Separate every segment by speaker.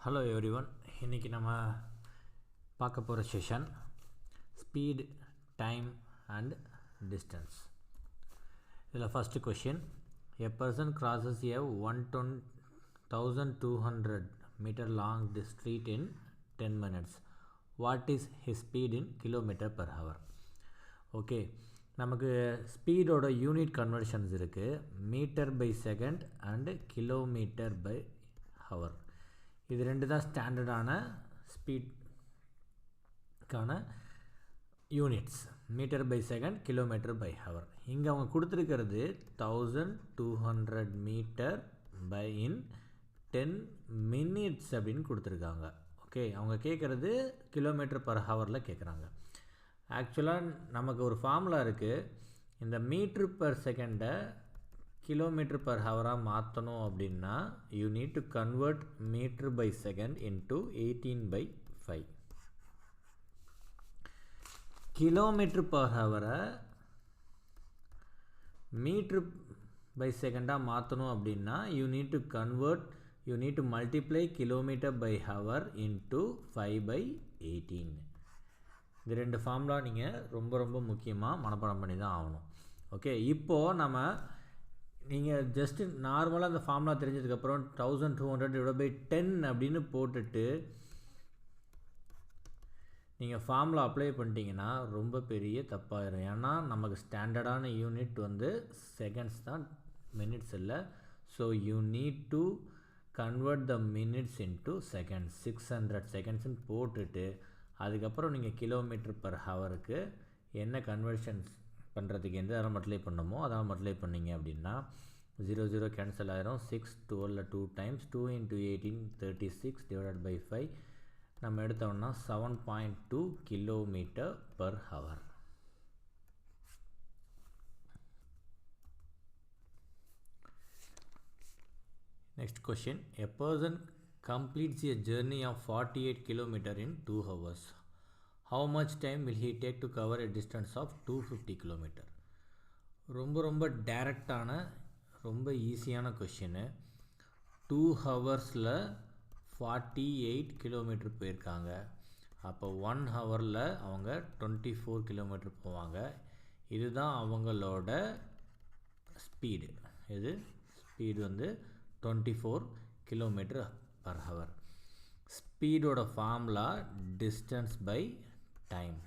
Speaker 1: Hello everyone, இன்றைக்கி நம்ம பார்க்க போகிற session speed, time and distance. இதில் first question, a person crosses a 1200 meter long street in 10 minutes. What is his speed in kilometer per hour? Okay, நமக்கு ஸ்பீடோட unit conversions இருக்குது, metre by second and kilometre by hour. இது ரெண்டு தான் ஸ்டாண்டர்டான ஸ்பீட்கான units, metre by second, kilometre by hour. இங்கே அவங்க கொடுத்துருக்கிறது 1200 மீட்டர் பை இன் 10 minutes அப்படின்னு கொடுத்துருக்காங்க. ஓகே, அவங்க கேட்குறது கிலோமீட்டர் பர் ஹவரில் கேட்குறாங்க. ஆக்சுவலாக நமக்கு ஒரு ஃபார்முலா இருக்குது, இந்த மீட்ரு பர் செகண்டை கிலோமீட்டர் பர் ஹவராக மாற்றணும் அப்படின்னா you need to convert metre by second into 18/5. Kilometre per ஹவரை மீட்ரு பை செகண்டாக மாற்றணும் அப்படின்னா you need to multiply kilometre by hour into 5/18. இது ரெண்டு ஃபார்முலா நீங்கள் ரொம்ப முக்கியமாக மனப்பாடம் பண்ணி தான் ஆகணும். ஓகே, இப்போது நம்ம நீங்கள் ஜஸ்ட்டு நார்மலாக அந்த ஃபார்முலா தெரிஞ்சதுக்கப்புறம் 1200/10 அப்படின்னு போட்டுட்டு நீங்கள் ஃபார்முலா அப்ளை பண்ணிட்டீங்கன்னா ரொம்ப பெரிய தப்பாயிரும். ஏன்னா நமக்கு ஸ்டாண்டர்டான யூனிட் வந்து செகண்ட்ஸ் தான், மினிட்ஸ் இல்லை. So you need to convert the minutes into seconds. 600 செகண்ட்ஸ்ன்னு போட்டுட்டு அதுக்கப்புறம் நீங்கள் கிலோமீட்டர் பர் ஹவருக்கு என்ன கன்வர்ஷன்ஸ் பண்ணுறதுக்கு எந்த நேரம் மல்டிப்ளை பண்ணணுமோ அதெல்லாம் மல்டிப்ளை பண்ணிங்க அப்படின்னா 0 கேன்சல் ஆயிரும். 6 12 2 times 2 into 18 36 divided by 5 நம்ம எடுத்தோம்னா 7.2 kilometre per hour. Next question, a person completes a journey of 48 km in 2 hours. How much time will he take to cover a distance of 250 km? ரொம்ப டைரக்டான ரொம்ப ஈஸியான question. 2 ஹவர்ஸில் 48 kilometre போயிருக்காங்க. அப்போ 1 ஹவரில் அவங்க 24 கிலோமீட்டர் போவாங்க. இதுதான் அவங்களோட ஸ்பீடு. இது ஸ்பீடு வந்து 24 கிலோமீட்டர் பர் ஹவர். ஸ்பீடோட ஃபார்முலா டிஸ்டன்ஸ் பை டைம்,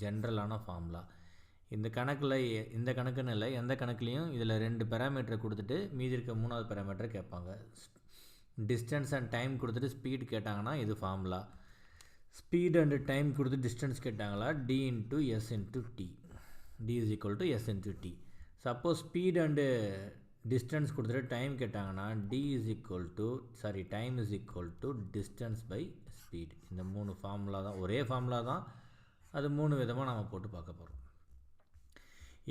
Speaker 1: ஜென்ரலான ஃபார்முலா. இந்த கணக்குன்னு இல்லை, எந்த கணக்குலேயும் இதில் 2 பேராமீட்டரை கொடுத்துட்டு மீதி இருக்க 3வது பேராமீட்டரை கேட்பாங்க. டிஸ்டன்ஸ் அண்ட் டைம் கொடுத்துட்டு ஸ்பீடு கேட்டாங்கன்னா இது ஃபார்முலா. ஸ்பீட் அண்டு டைம் கொடுத்து டிஸ்டன்ஸ் கேட்டாங்களா d into s into t, d is equal to s into t. Suppose speed and distance கொடுத்துட்டு டைம் கேட்டாங்கன்னா time is equal to distance by speed. இந்த 3 formula தான், ஒரே formula தான், அது 3 விதமாக நம்ம போட்டு பார்க்க போகிறோம்.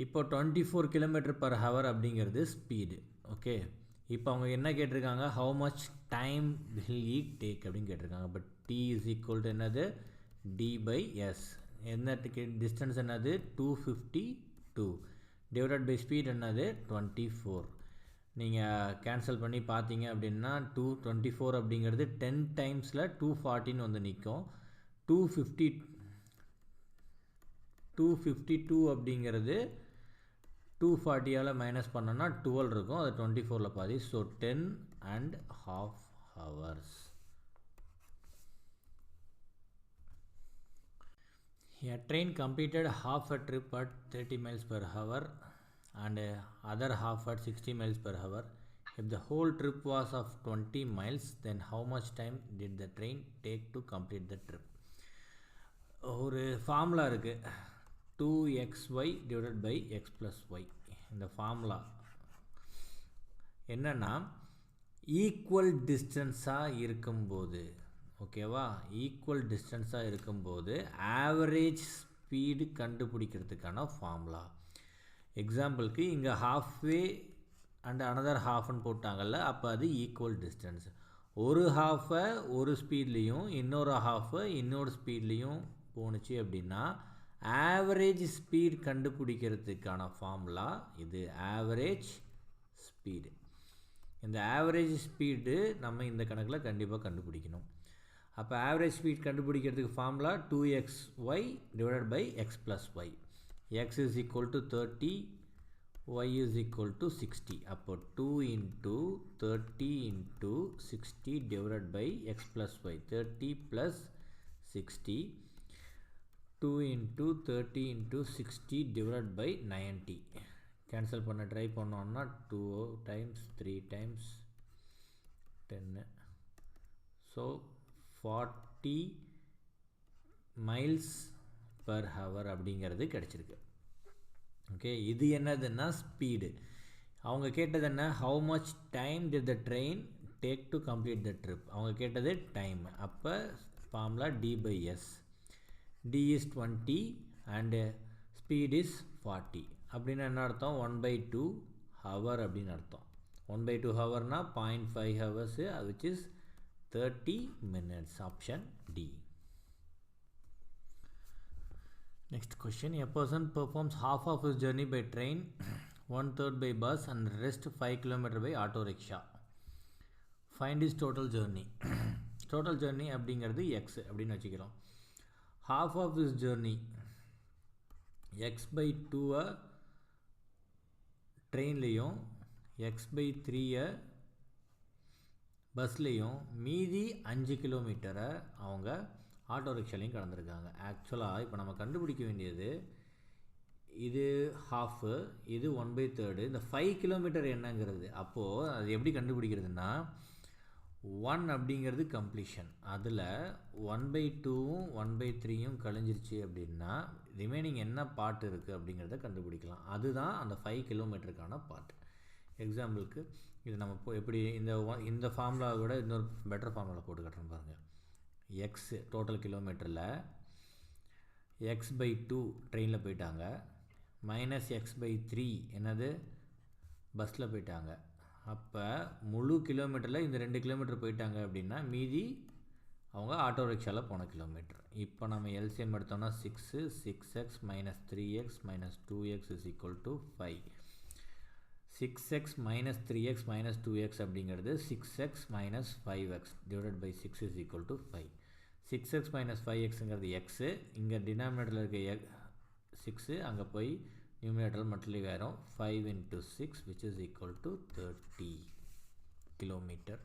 Speaker 1: இப்போ 24 கிலோமீட்டர் பர் ஹவர் அப்படிங்கிறது ஸ்பீடு. ஓகே, இப்போ அவங்க என்ன கேட்டிருக்காங்க, how much time will it take அப்படின்னு கேட்டிருக்காங்க. But t is equal to என்னது, d/s. என்ன டிஸ்டன்ஸ் என்னது 252 டிவைடட் பை ஸ்பீட் என்னது 24. நீங்கள் கேன்சல் பண்ணி பார்த்தீங்க அப்படின்னா 224 அப்படிங்கிறது 10 டைம்ஸில் 240 வந்து நிற்கும். 252 அப்படிங்கிறது 240ஆல் மைனஸ் பண்ணோன்னா 12 இருக்கும், அது 24ல் பாதி. So 10.5 hours. A train completed half a trip at 30 miles per hour and other half at 60 miles per hour. If the whole trip was of 20 miles, then how much time did the train take to complete the trip? ஒரு formula இருக்குது, 2xy divided by x plus y. இந்த formula என்னென்னா, equal டிஸ்டன்ஸாக இருக்கும்போது, ஓகேவா, equal டிஸ்டன்ஸாக இருக்கும்போது average speed கண்டுபிடிக்கிறதுக்கான formula. எக்ஸாம்பிளுக்கு இங்கே halfway and another ஹாஃப்னு போட்டாங்கல்ல, அப்போ அது ஈக்குவல் டிஸ்டன்ஸ். ஒரு ஹாஃபை ஒரு ஸ்பீட்லேயும் இன்னொரு ஹாஃபை இன்னொரு ஸ்பீட்லேயும் போணுச்சு அப்படின்னா ஆவரேஜ் ஸ்பீட் கண்டுபிடிக்கிறதுக்கான ஃபார்முலா இது, ஆவரேஜ் ஸ்பீடு. இந்த ஆவரேஜ் ஸ்பீடு நம்ம இந்த கணக்கில் கண்டிப்பாக கண்டுபிடிக்கணும். அப்போ ஆவரேஜ் ஸ்பீட் கண்டுபிடிக்கிறதுக்கு formula 2xy divided by x + y. x is equal to 30, y is equal to 60. அப்போ 2 into 30 into 60 divided by x plus y. 30 plus 60. 2 into 30 into 60 divided by 90. Cancel பண்ண try பண்ணோம்னா 2 times 3 times 10. So 40 miles per hour அப்படிங்கிறது கிடைச்சிருக்கு. Okay, இது என்னதுன்னா speed. அவங்க கேட்டது என்ன, how much time did the train take to complete the trip. அவங்க கேட்டது டைம். அப்போ formula d/s. d is 20 and speed is 40. அப்படின்னு என்ன அர்த்தம், 1/2 hour அப்படின்னு அர்த்தம். 1/2 ஹவர்னா 0.5 hours, which is 30 minutes. Option D. Next question. A person performs half of his journey by train, 1/3 by bus and rest 5 km by auto rickshaw. Find his total journey. Total journey அப்படிங்கிறது x அப்படின்னு வச்சுக்கிறோம். Half of his journey x/2 ட்ரெயின்லேயும் x/3 பஸ்லேயும் மீதி 5 கிலோமீட்டரை அவங்க auto ரிக்ஷாலையும் கடந்திருக்காங்க. ஆக்சுவலாக இப்போ நம்ம கண்டுபிடிக்க வேண்டியது இது ஹாஃபு, இது 1/3, இந்த 5 கிலோமீட்டர் என்னங்கிறது. அப்போது அது எப்படி கண்டுபிடிக்கிறதுனா 1 அப்படிங்கிறது கம்ப்ளீஷன், அதில் 1/2வும் 1/3யும் கழிஞ்சிருச்சு அப்படின்னா ரிமைனிங் என்ன பார்ட் இருக்குது அப்படிங்கிறத கண்டுபிடிக்கலாம். அதுதான் அந்த 5 கிலோமீட்டருக்கான பார்ட். எக்ஸாம்பிளுக்கு இது நம்ம எப்படி இந்த ஃபார்முலாவை விட இன்னொரு பெட்டர் ஃபார்முலா போட்டு கட்டுறோம் பாருங்கள். எக்ஸ் டோட்டல் கிலோமீட்டரில் x/2 ட்ரெயினில் போயிட்டாங்க, மைனஸ் x/3 என்னது பஸ்ஸில் போயிட்டாங்க. அப்போ முழு கிலோமீட்டரில் இந்த 2 கிலோமீட்டர் போயிட்டாங்க அப்படின்னா மீதி அவங்க ஆட்டோ ரிக்ஷாவில் போன கிலோமீட்டர். இப்போ நம்ம எல்சிஎம் எடுத்தோம்னா 6, 6x minus 3x minus 2x is equal to 5. 6x minus 3x minus 2x அப்படிங்கிறது 6x minus 5x divided by 6 is equal to 5. 6x minus 5xங்கிறது x, இங்கே டினாமினேட்டரில் இருக்க 6 அங்கே போய் நியூமினேட்டரில் மட்டும் வேறும் 5 into 6 which is equal to 30 kilometer.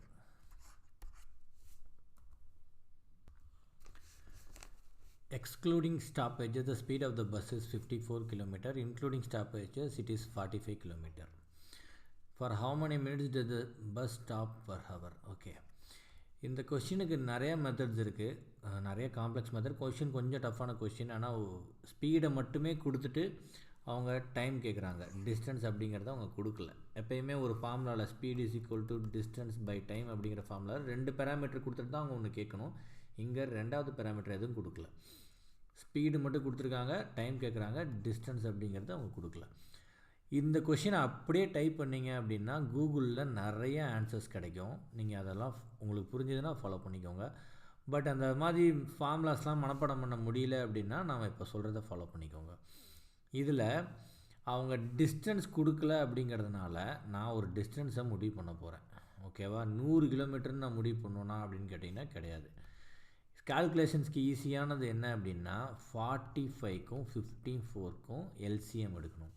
Speaker 1: Excluding stoppages, the speed of the bus is 54 km. Including stoppages, it is 45 km. For how many minutes does the bus stop per hour? Okay. இந்த கொஷினுக்கு நிறைய methods இருக்குது, நிறைய complex method. Question கொஞ்சம் டஃப்பான question, ஆனால் ஸ்பீடை மட்டுமே கொடுத்துட்டு அவங்க டைம் கேட்குறாங்க. டிஸ்டன்ஸ் அப்படிங்கிறத அவங்க கொடுக்கல. எப்போயுமே ஒரு ஃபார்முலாவில் speed is equal to distance by time அப்படிங்கிற ஃபார்முலாவில் 2 பேராமீட்டர் கொடுத்துட்டு தான் அவங்க ஒன்று கேட்கணும். இங்கே 2வது பேராமீட்டர் எதுவும் கொடுக்கல. ஸ்பீடு மட்டும் கொடுத்துருக்காங்க, டைம் கேட்குறாங்க, டிஸ்டன்ஸ் அப்படிங்கிறது அவங்க கொடுக்கல. இந்த கொஷினை அப்படியே டைப் பண்ணிங்க அப்படின்னா கூகுளில் நிறைய ஆன்சர்ஸ் கிடைக்கும். நீங்கள் அதெல்லாம் உங்களுக்கு புரிஞ்சதுன்னா ஃபாலோ பண்ணிக்கோங்க. பட் அந்த மாதிரி ஃபார்முலாஸ்லாம் மனப்பாடம் பண்ண முடியல அப்படின்னா நாம் இப்போ சொல்கிறத ஃபாலோ பண்ணிக்கோங்க. இதில் அவங்க டிஸ்டன்ஸ் கொடுக்கல அப்படிங்கிறதுனால நான் ஒரு டிஸ்டன்ஸை முடிவு பண்ண போகிறேன். ஓகேவா, 100 கிலோமீட்டர்னு நான் முடிவு பண்ணுவேன்னா அப்படின்னு கேட்டிங்கன்னா கிடையாது. கால்குலேஷன்ஸ்க்கு ஈஸியானது என்ன அப்படின்னா 45க்கும் 54க்கும் எல்சிஎம் எடுக்கணும்.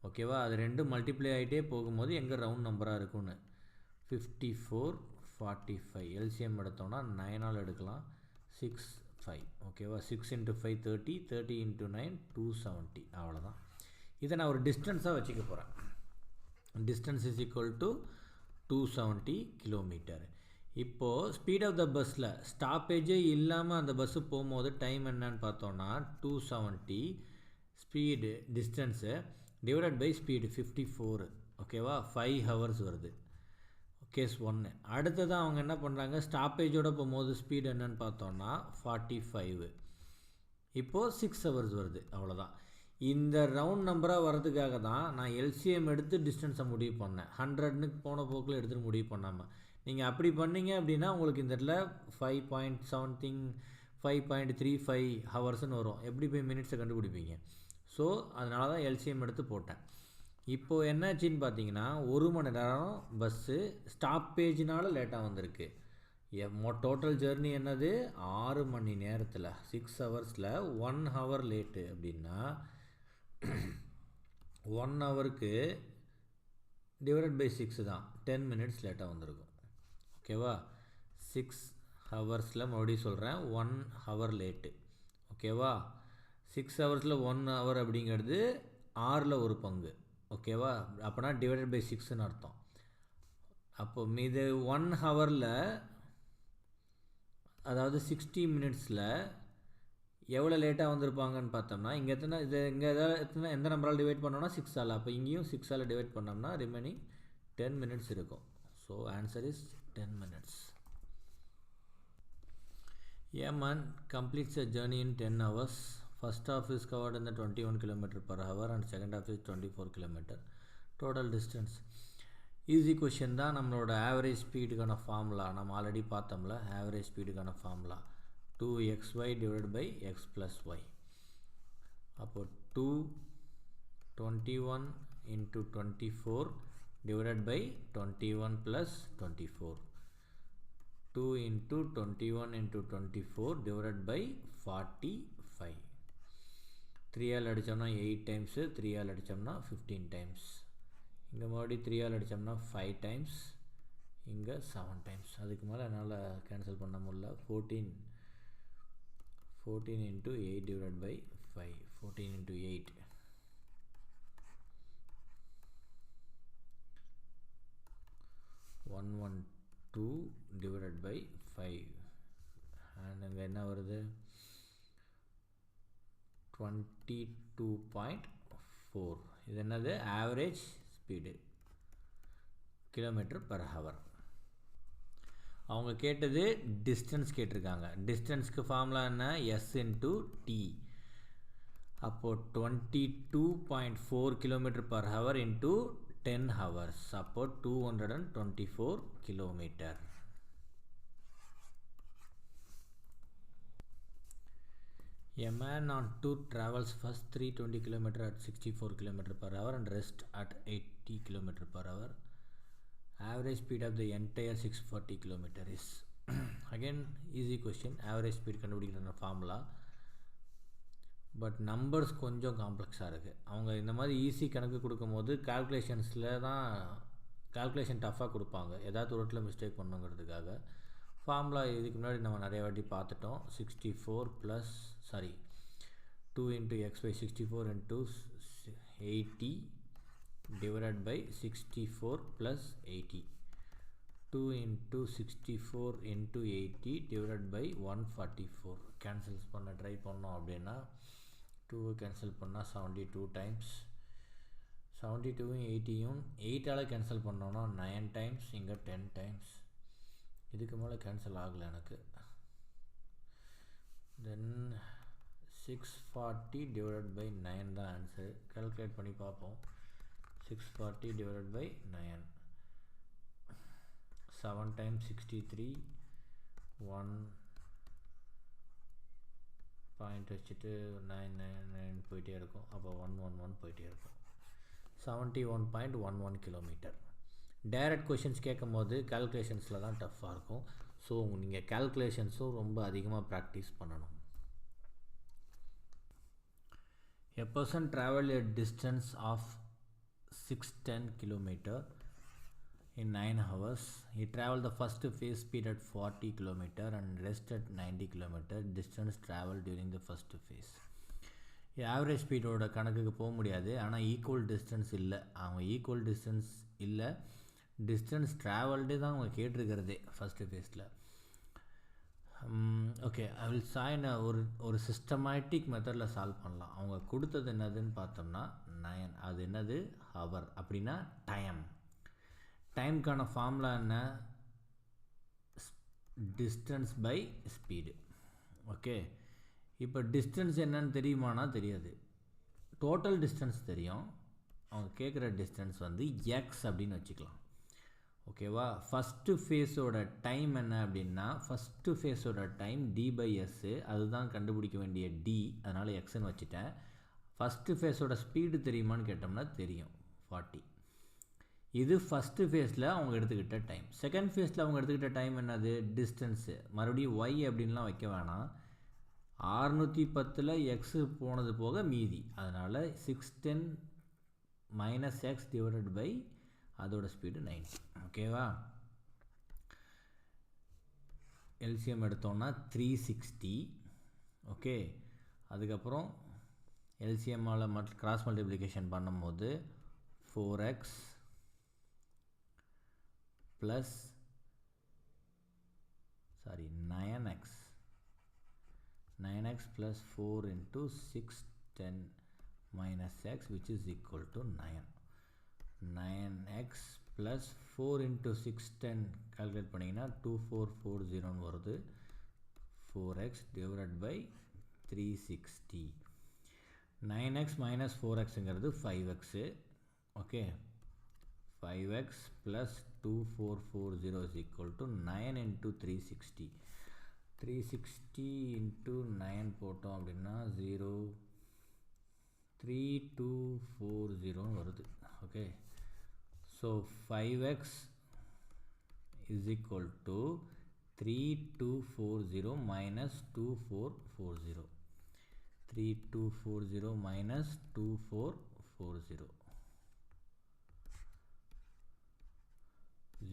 Speaker 1: ஓகேவா, அது 2 மல்டிப்ளை ஆகிட்டே போகும்போது எங்கே ரவுண்ட் நம்பராக இருக்குன்னு 54 45 எல்சிஎம் எடுத்தோம்னா 9ஆல் எடுக்கலாம், 6 5. ஓகேவா, 6 into 5 30, 30 into 9 270. அவ்வளோதான். இதை நான் ஒரு டிஸ்டன்ஸாக வச்சுக்க போகிறேன். Distance is equal to 270 kilometre. இப்போது ஸ்பீட் ஆஃப் த பஸ்ஸில் ஸ்டாப்பேஜே இல்லாமல் அந்த பஸ்ஸு போகும்போது டைம் என்னன்னு பார்த்தோன்னா 270 speed distance divided by speed 54. ஓகேவா, 5 hours வருது. கேஸ் 1. அடுத்ததான் அவங்க என்ன பண்ணுறாங்க, ஸ்டாப்பேஜோடு போகும்போது ஸ்பீடு என்னன்னு பார்த்தோன்னா 45. இப்போது 6 hours வருது. அவ்வளோதான். இந்த ரவுண்ட் நம்பராக வர்றதுக்காக தான் நான் எல்சிஎம் எடுத்து டிஸ்டன்ஸை முடிவு பண்ணேன். 100ன்னு போன போக்கில் எடுத்துகிட்டு முடிவு பண்ணாமல். நீங்கள் அப்படி பண்ணிங்க அப்படின்னா உங்களுக்கு இந்த இடத்துல 5.35 ஹவர்ஸ்ன்னு வரும். எப்படி போய் மினிட்ஸை கண்டுபிடிப்பீங்க? ஸோ அதனால தான் எல்சிஎம் எடுத்து போட்டேன். இப்போது என்னாச்சின்னு பார்த்தீங்கன்னா 1 மணி நேரம் பஸ்ஸு ஸ்டாப்பேஜினால் லேட்டாக வந்திருக்கு. டோட்டல் ஜர்னி என்னது 6 மணி நேரத்தில் 6 ஹவர்ஸில் 1 ஹவர் லேட்டு அப்படின்னா 1 ஹவருக்கு டிவைடட் பை 6 தான் 10 மினிட்ஸ் லேட்டாக வந்திருக்கும். ஓகேவா? 6 ஹவர்ஸில் மறுபடியும் சொல்கிறேன் 1 ஹவர் லேட்டு. ஓகேவா? 6 ஹவர்ஸில் 1 ஹவர் அப்படிங்கிறது 6ல் ஒரு பங்கு. ஓகேவா? அப்போனா டிவைடட் பை 6ன்னு அர்த்தம். அப்போது மீது 1 ஹவரில் அதாவது 60 மினிட்ஸில் எவ்வளோ லேட்டாக வந்திருப்பாங்கன்னு பார்த்தோம்னா இங்கே எந்த நம்பரால் டிவைட் பண்ணோம்னா 6ஆல். அப்போ இங்கேயும் 6ஆல் டிவைட் பண்ணோம்னா ரிமைனிங் 10 மினிட்ஸ் இருக்கும். So answer is 10 minutes. A man completes a journey in 10 hours. First half is covered in the 21 km per hour and second half is 24 km. Total distance. Easy question தான். நம்மளோட average ஸ்பீடுக்கான formula நம்ம already பார்த்தோம்ல. Average ஸ்பீடுக்கான formula 2xy divide by x plus y. அப்போது 221 into 24 divided by 21 plus 24. 2 into 21 into 24 divided by 45. 3ஆல் அடித்தோம்னா 8 times, 3ஆல் அடித்தோம்னா 15 டைம்ஸ். இங்கே மறுபடியும் 3ஆல் அடித்தோம்னா 5 டைம்ஸ், இங்கே 7 டைம்ஸ். அதுக்கு மேலே என்னால் கேன்சல் பண்ண முடியல. 14 into 8 divided by 5. 14 into 8. 112 divided by 5. and அங்கே என்ன வருது 22.4. இது என்னது average speed kilometre per hour. அவங்க கேட்டது டிஸ்டன்ஸ் கேட்டிருக்காங்க. டிஸ்டன்ஸ்க்கு ஃபார்முலா என்ன எஸ் இன்ட்டு டி. அப்போது 22.4 kilometre per hour into 10 hours. அப்போது 224 kilometre. A man on tour travels first 320 km at 64 km per hour and rest at 80 km per hour. Average speed of the entire 640 km is again easy question. Average speed கண்டுபிடிக்கிற formula. But numbers கொஞ்சம் காம்ப்ளெக்ஸாக இருக்குது. அவங்க இந்த மாதிரி easy கணக்கு கொடுக்கும்போது கால்குலேஷன்ஸில் தான் calculation டஃப்பாக கொடுப்பாங்க, ஏதாவது தூரத்தில் மிஸ்டேக் பண்ணுங்கிறதுக்காக. ஃபார்முலா இதுக்கு முன்னாடி நம்ம நிறைய வாட்டி பார்த்துட்டோம். 64 + 2 into x by 64 into 80 divided by 64 plus 80. 2 into 64 into 80 divided by 144. Cancels பண்ண ட்ரை பண்ணோம் அப்படின்னா 2 கேன்சல் பண்ணால் 72 டைம்ஸ். 72ம் 80யும் 8ஆல் கேன்சல் பண்ணோன்னா 9 டைம்ஸ், இங்கே 10 டைம்ஸ். இதுக்கு மேலே கேன்சல் ஆகலை எனக்கு. தென் 640 divided by 9 தான் ஆன்சர். கால்குலேட் பண்ணி பார்ப்போம். 640 divided by 9. 7 times 63. 1 பாயிண்ட் வச்சுட்டு 999 போயிட்டே இருக்கும். அப்போ 111 போயிட்டே இருக்கும். 71.11 கிலோமீட்டர். டைரக்ட் கொஷின்ஸ் கேட்கும் போது கால்குலேஷன்ஸில் தான் டஃப்பாக இருக்கும். ஸோ நீங்கள் கால்குலேஷன்ஸும் ரொம்ப அதிகமாக ப்ராக்டிஸ் பண்ணணும். A person traveled a distance of 610 km in 9 hours. He traveled the first phase speed at 40 km and rest at 90 km. Distance traveled during the first phase. Average ஸ்பீடோட கணக்குக்கு போக முடியாது. ஆனால் ஈக்குவல் டிஸ்டன்ஸ் இல்லை. அவங்க equal distance இல்லை, distance travelled தான் அவங்க கேட்டிருக்கிறதே ஃபஸ்ட்டு ஃபேஸில். ஓகே, ஐ வில் சாயின் ஒரு சிஸ்டமேட்டிக் மெத்தடில் சால்வ் பண்ணலாம். அவங்க கொடுத்தது என்னதுன்னு பார்த்தோம்னா 9. அது என்னது ஹவர் அப்படின்னா டைம். டைம்க்கான ஃபார்முலா என்ன டிஸ்டன்ஸ் பை ஸ்பீடு. ஓகே, இப்போ டிஸ்டன்ஸ் என்னன்னு தெரியுமானா தெரியாது. டோட்டல் டிஸ்டன்ஸ் தெரியும். அவங்க கேட்குற டிஸ்டன்ஸ் வந்து எக்ஸ் அப்படின்னு வச்சுக்கலாம். ஓகேவா? ஃபஸ்ட்டு ஃபேஸோட டைம் என்ன அப்படின்னா ஃபஸ்ட்டு ஃபேஸோட டைம் d/s, அதுதான் கண்டுபிடிக்க வேண்டிய d, அதனால் எக்ஸ்ன்னு வச்சுட்டேன். ஃபஸ்ட்டு ஃபேஸோட ஸ்பீடு தெரியுமான்னு கேட்டோம்னா தெரியும், 40. இது ஃபஸ்ட்டு ஃபேஸில் அவங்க எடுத்துக்கிட்ட டைம். செகண்ட் ஃபேஸில் அவங்க எடுத்துக்கிட்ட டைம் என்னது? டிஸ்டன்ஸு. மறுபடியும் ஒய் அப்படின்லாம் வைக்க வேணாம். 610 எக்ஸு போனது போக மீதி. அதனால் 610 மைனஸ் எக்ஸ் டிவைடட் பை அதோட ஸ்பீடு 90. ஓகேவா? எல்சிஎம் எடுத்தோன்னா 360. ஓகே, அதுக்கப்புறம் எல்சிஎம்மால் கிராஸ் மல்டிப்ளிகேஷன் பண்ணும்போது 4x plus 9x plus 4 into 610 minus x, which is equal to 9. 9x plus 4 into 610 calculate பண்ணிங்கன்னா 2440 வருது. 4x divided by 360. 9x minus 4xங்கிறது 5x. Okay, 5x plus 2440 is equal to 9 into 360. 360 into 9 போட்டோம் அப்படின்னா 03240 வருது. Okay, so 5x is equal to 3240 minus 2440. 3240 minus 2440.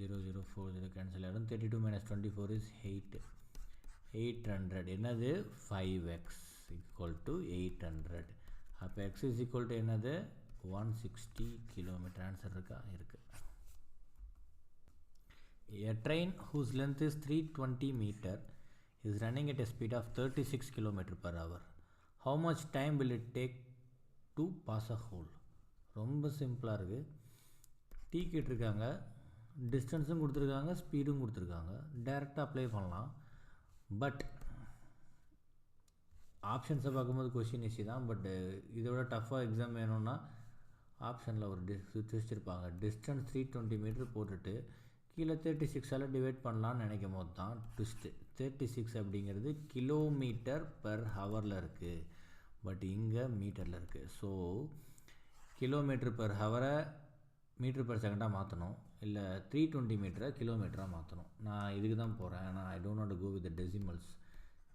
Speaker 1: 0040 cancel ஆகிடும். 32 minus 24 is 8. 800 என்னது? 5x equal to 800. அப்போ x is equal to என்னது? 160 km. Answer இருக்கா? இருக்கு. A train whose length is 320 meter is running at a speed of 36 km per hour. How much time will it take to pass a hole? ரொம்ப சிம்பிளாக இருக்குது. Tea கேட்டிருக்காங்க, டிஸ்டன்ஸும் கொடுத்துருக்காங்க, ஸ்பீடும் கொடுத்துருக்காங்க. டைரெக்டாக அப்ளை பண்ணலாம். பட் ஆப்ஷன்ஸை பார்க்கும்போது கொஷின் ஈஸி தான். பட் இதோட டஃப்பாக எக்ஸாம் வேணும்னா ஆப்ஷனில் ஒரு ட்விஸ்ட் இருப்பாங்க. டிஸ்டன்ஸ் 320 மீட்டர் போட்டுட்டு கீழே 36ஆல் டிவைட் பண்ணலான்னு நினைக்கும் போது தான் ட்விஸ்ட்டு. 36 அப்படிங்கிறது கிலோமீட்டர் பெர் ஹவரில் இருக்குது, பட் இங்கே மீட்டரில் இருக்குது. ஸோ கிலோமீட்டர் பெர் ஹவரை மீட்டர் பெர் செகண்டாக மாற்றணும், இல்லை 320 மீட்டரை கிலோமீட்டராக மாற்றணும். நான் இதுக்கு தான் போகிறேன். ஆனால் I don't want to go with the decimals.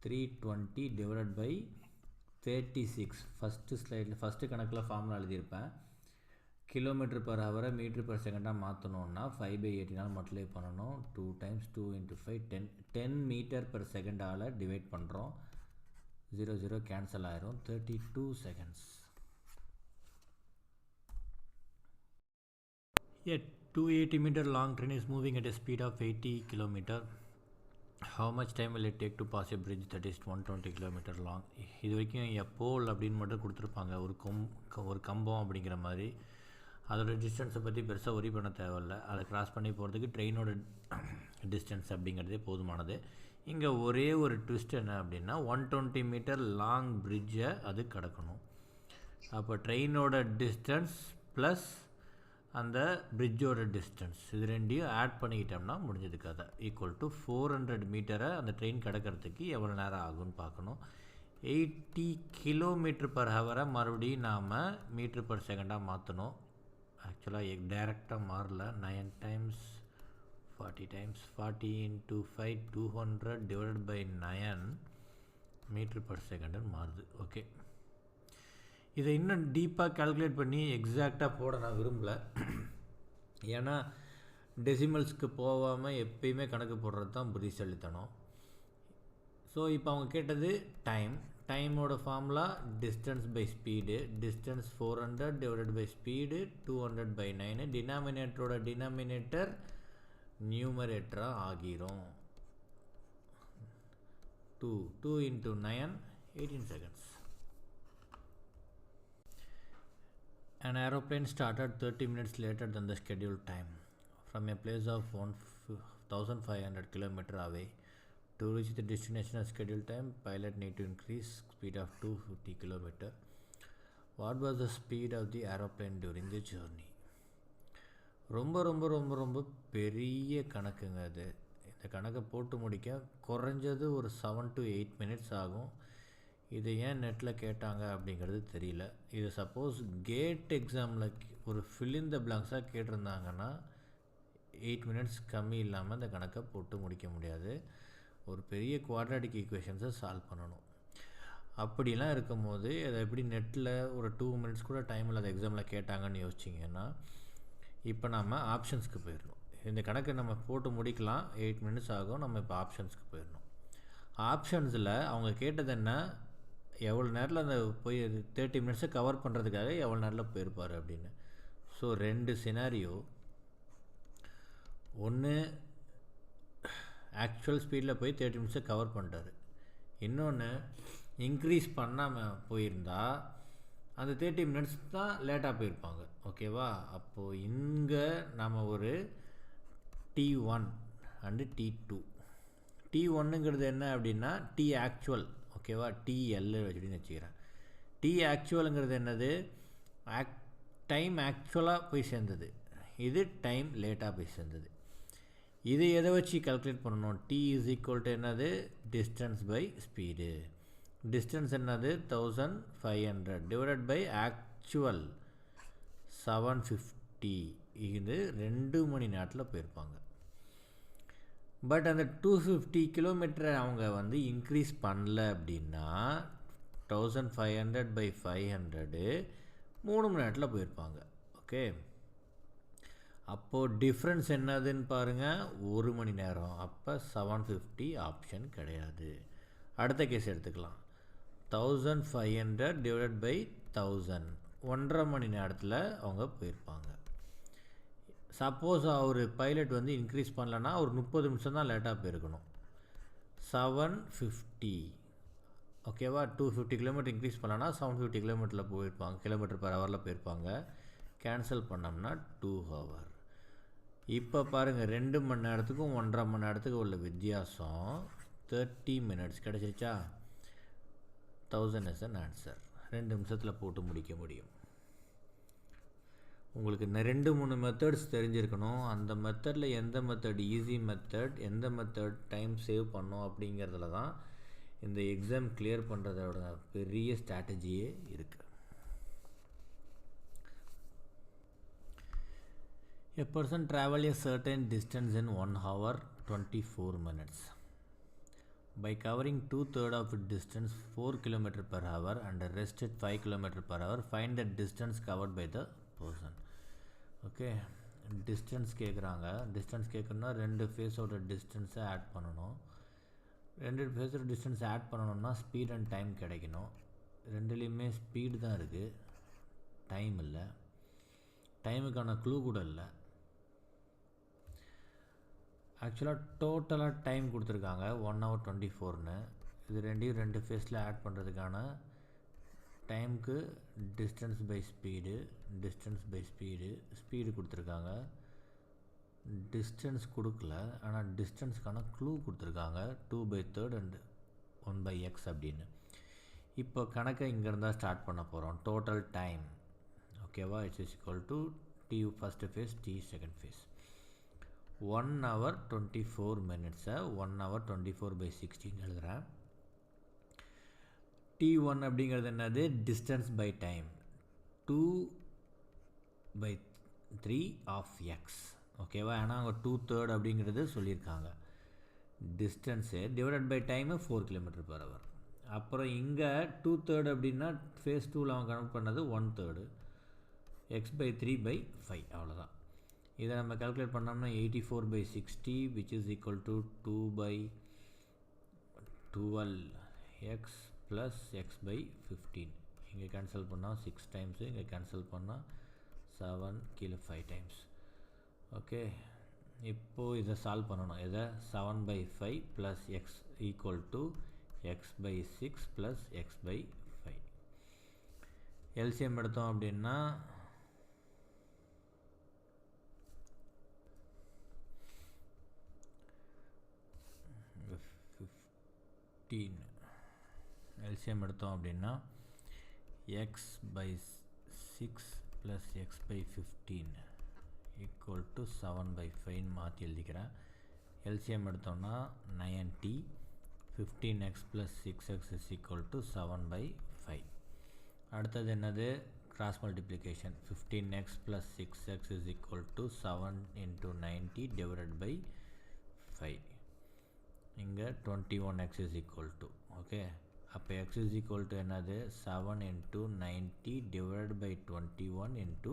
Speaker 1: 320 divided by 36. First ஸ்லைடில் ஃபஸ்ட்டு கணக்கில் ஃபார்முலா எழுதியிருப்பேன். கிலோமீட்டர் பெர் ஹவரை மீட்டர் பெர் செகண்டாக மாற்றணுன்னா 5/18 மல்டிப்ளை பண்ணணும். 2 times 2 into 5 10 metre per செகண்டால் divide பண்ணுறோம். 0 கேன்சல் ஆயிரும். 32 seconds. A 280 meter long train is moving at a speed of 80 km. How much time will it take to pass a bridge that is 120 km long? இது வரைக்கும் எப்போல் அப்படின்னு மட்டும் கொடுத்துருப்பாங்க. ஒரு கம்பம் அப்படிங்கிற மாதிரி. அதோட டிஸ்டன்ஸை பற்றி பெருசாக ஒரி பண்ண தேவையில்லை. அதை கிராஸ் பண்ணி போகிறதுக்கு ட்ரெயினோட டிஸ்டன்ஸ் அப்படிங்கிறதே போதுமானது. இங்கே ஒரே ஒரு ட்விஸ்ட் என்ன அப்படின்னா 120 மீட்டர் லாங் பிரிட்ஜை அது கடக்கணும். அப்போ ட்ரெயினோட டிஸ்டன்ஸ் ப்ளஸ் அந்த பிரிட்ஜோட டிஸ்டன்ஸ் இது ரெண்டையும் ஆட் பண்ணிக்கிட்டோம்னா முடிஞ்சது கதை. ஈக்குவல் டு 400 மீட்டரை அந்த ட்ரெயின் கடக்கிறதுக்கு எவ்வளோ நேரம் ஆகும்னு பார்க்கணும். 80 கிலோமீட்டர் பர் ஹவரை மறுபடியும் நாம் மீட்ரு பர் செகண்டாக மாற்றணும். ஆக்சுவலாக டைரெக்டாக மாறல. 9 times 40 times 40 into 5 200 divided by 9 metre per செகண்டுன்னு மாறுது. ஓகே, இதை இன்னும் டீப்பாக கால்குலேட் பண்ணி எக்ஸாக்டாக போட நான் விரும்பலை. ஏன்னா டெசிமல்ஸ்க்கு போகாமல் எப்பயுமே கணக்கு போடுறது தான் புத்திசாலித்தனம். ஸோ இப்போ அவங்க கேட்டது டைமோட formula distance by speed. Distance 400 divided by speed 200 by 9. டினாமினேட்டரோட டினாமினேட்டர் நியூமரேட்டராக ஆகிரும். 2 into 9 18 seconds. An aeroplane started 30 minutes later than the scheduled time from a place of 1500 km away. To reach the destination at scheduled time, pilot need to increase speed of 250 km. What was the speed of the aeroplane during the journey? ரொம்ப ரொம்ப ரொம்ப ரொம்ப பெரிய கணக்குங்க அது. இந்த கணக்கை போட்டு முடிக்க குறைஞ்சது ஒரு 7 to 8 minutes ஆகும். இதை ஏன் நெட்டில் கேட்டாங்க அப்படிங்கிறது தெரியல. இது சப்போஸ் கேட் எக்ஸாமில் ஒரு ஃபில் இன் த பிளாங்க்ஸாக கேட்டிருந்தாங்கன்னா 8 மினிட்ஸ் கம்மி இல்லாமல் அந்த கணக்கை போட்டு முடிக்க முடியாது. ஒரு பெரிய குவாட்ராட்டிக் ஈக்குவேஷன்ஸை சால்வ் பண்ணணும். அப்படிலாம் இருக்கும்போது அதை எப்படி நெட்டில் ஒரு 2 மினிட்ஸ் கூட டைம் இல்லாத எக்ஸாமில் கேட்டாங்கன்னு யோசிச்சிங்கன்னா, இப்போ நம்ம ஆப்ஷன்ஸ்க்கு போயிடணும். இந்த கணக்கை நம்ம போட்டு முடிக்கலாம், 8 மினிட்ஸ் ஆகும். நம்ம இப்போ ஆப்ஷன்ஸ்க்கு போயிடணும். ஆப்ஷன்ஸில் அவங்க கேட்டது என்ன, எவ்வளோ நேரத்தில் அந்த போய் 30 மினிட்ஸை கவர் பண்ணுறதுக்காக எவ்வளோ நேரத்தில் போயிருப்பார் அப்படின்னு. So 2 scenario. ஒன்று ஆக்சுவல் ஸ்பீடில் போய் 30 மினிட்ஸை கவர் பண்ணிட்டாரு. இன்னொன்று இன்க்ரீஸ் பண்ணாமல் போயிருந்தா அந்த 30 மினிட்ஸ் தான் லேட்டாக போயிருப்பாங்க. ஓகேவா? அப்போது இங்கே நம்ம ஒரு T1 அண்டு T2. T1ங்கிறது என்ன அப்படின்னா T ஆக்சுவல். ஓகேவா? TL அப்படின்னு வச்சுக்கிறேன். T ஆக்சுவலுங்கிறது என்னது, டைம் ஆக்சுவலாக போய் சேர்ந்தது. இது டைம் லேட்டாக போய் சேர்ந்தது. இது எதை வச்சு கால்குலேட் பண்ணணும்? T இஸ் ஈக்குவல் டு என்னது, டிஸ்டன்ஸ் பை ஸ்பீடு. டிஸ்டன்ஸ் என்னது 1500 டிவைடட் பை ஆக்சுவல் 750. இது 2 மணி நேரத்தில் போயிருப்பாங்க. பட் அந்த 250 கிலோமீட்டரை அவங்க வந்து இன்க்ரீஸ் பண்ணல அப்படின்னா 1500 பை 500 3 மணி நேரத்தில் போயிருப்பாங்க. ஓகே, அப்போது டிஃப்ரென்ஸ் என்னதுன்னு பாருங்கள், 1 மணி நேரம். அப்போ 750 ஆப்ஷன் கிடையாது. அடுத்த கேஸ் எடுத்துக்கலாம். 1500 டிவைடட் பை 1000 1.5 மணி நேரத்தில் அவங்க போயிருப்பாங்க. சப்போஸ் அவர் பைலட் வந்து இன்க்ரீஸ் பண்ணலன்னா ஒரு 30 நிமிஷம் தான் லேட்டாக போயிருக்கணும். 750. ஓகேவா? 250 கிலோமீட்டர் இன்க்ரீஸ் பண்ணலன்னா 750 கிலோமீட்டரில் போயிருப்பாங்க, கிலோமீட்டர் பர் ஹவரில் போயிருப்பாங்க. கேன்சல் பண்ணோம்னா 2 ஹவர். இப்போ பாருங்கள், 2 மணி நேரத்துக்கும் 1.5 மணி நேரத்துக்கு உள்ள வித்தியாசம் 30 மினிட்ஸ் கிடச்சிருச்சா? 1000 is an answer. 2 நிமிஷத்தில் போட்டு முடிக்க முடியும். உங்களுக்கு 2-3 மெத்தட்ஸ் தெரிஞ்சிருக்கணும். அந்த மெத்தடில் எந்த மெத்தட் ஈஸி மெத்தட், எந்த மெத்தட் டைம் சேவ் பண்ணோம் அப்படிங்கிறதுல தான் இந்த எக்ஸாம் கிளியர் பண்ணுறதோட பெரிய ஸ்ட்ராட்டஜியே இருக்குது. A person travel a certain distance in 1 hour 24 minutes. By covering 2/3 of the distance 4 km per hour and rest at 5 km per hour, find the distance covered by the person. Okay, distance கேட்குறாங்க. Distance கேட்கணுன்னா 2 ஃபேஸோட டிஸ்டன்ஸை add பண்ணணும். 2 ஃபேஸோட distance add பண்ணணுன்னா speed and time கிடைக்கணும். ரெண்டுலேயுமே speed தான் இருக்குது, time இல்லை. டைமுக்கான clue கூட இல்லை. ஆக்சுவலாக டோட்டலாக டைம் கொடுத்துருக்காங்க 1 hour 24ன்னு. இது 2 ஃபேஸில் ஆட் பண்ணுறதுக்கான டைமுக்கு distance by speed, distance by speed, speed கொடுத்துருக்காங்க. டிஸ்டன்ஸ் கொடுக்கல, ஆனால் டிஸ்டன்ஸ்க்கான க்ளூ கொடுத்துருக்காங்க 2/3 அண்ட் 1/x அப்படின்னு. இப்போ கணக்கை இங்கேருந்தா ஸ்டார்ட் பண்ண போகிறோம். டோட்டல் டைம் ஓகேவா, it's is equal to T first phase, T second phase. 1 hour 24 minutes 1 hour 24/16 எழுதுகிறேன். T1 அப்படிங்கிறது என்னது, distance by time 2/3 of x. ஓகேவா? ஏன்னா அவங்க 2/3 அப்படிங்கிறது சொல்லியிருக்காங்க. Distance divided by time 4 km per hour. அப்புறம் இங்கே 2/3 அப்படின்னா ஃபேஸ் 2ல் அவங்க கனெக்ட் பண்ணது 1/3 x/3/5 அவ்வளோதான். இதை நம்ம கால்குலேட் பண்ணோம்னா 84/60 which is equal to 2/12x plus x/15. இங்கே கேன்சல் பண்ணால் 6 டைம்ஸு, இங்கே கேன்சல் பண்ணால் 7, கீழே 5 டைம்ஸ். ஓகே, இப்போது இதை சால்வ் பண்ணணும். இதை 7/5 plus X equal to x/6 plus x/5. LCM எடுத்தோம் அப்படின்னா 15. எல்சிஎம் எடுத்தோம் அப்படின்னா x/6 plus x/15 equal to 7/5 மாற்றி எழுதிக்கிறேன். எல்சிஎம் எடுத்தோம்னா 90, 15x plus 6x is equal to 7 by 5. அடுத்தது என்னது cross multiplication 15x plus 6x is equal to 7 into 90 divided by 5. இங்கே 21x is equal to okay அப்போ x is equal to என்னது 7 into 90 divided by 21 into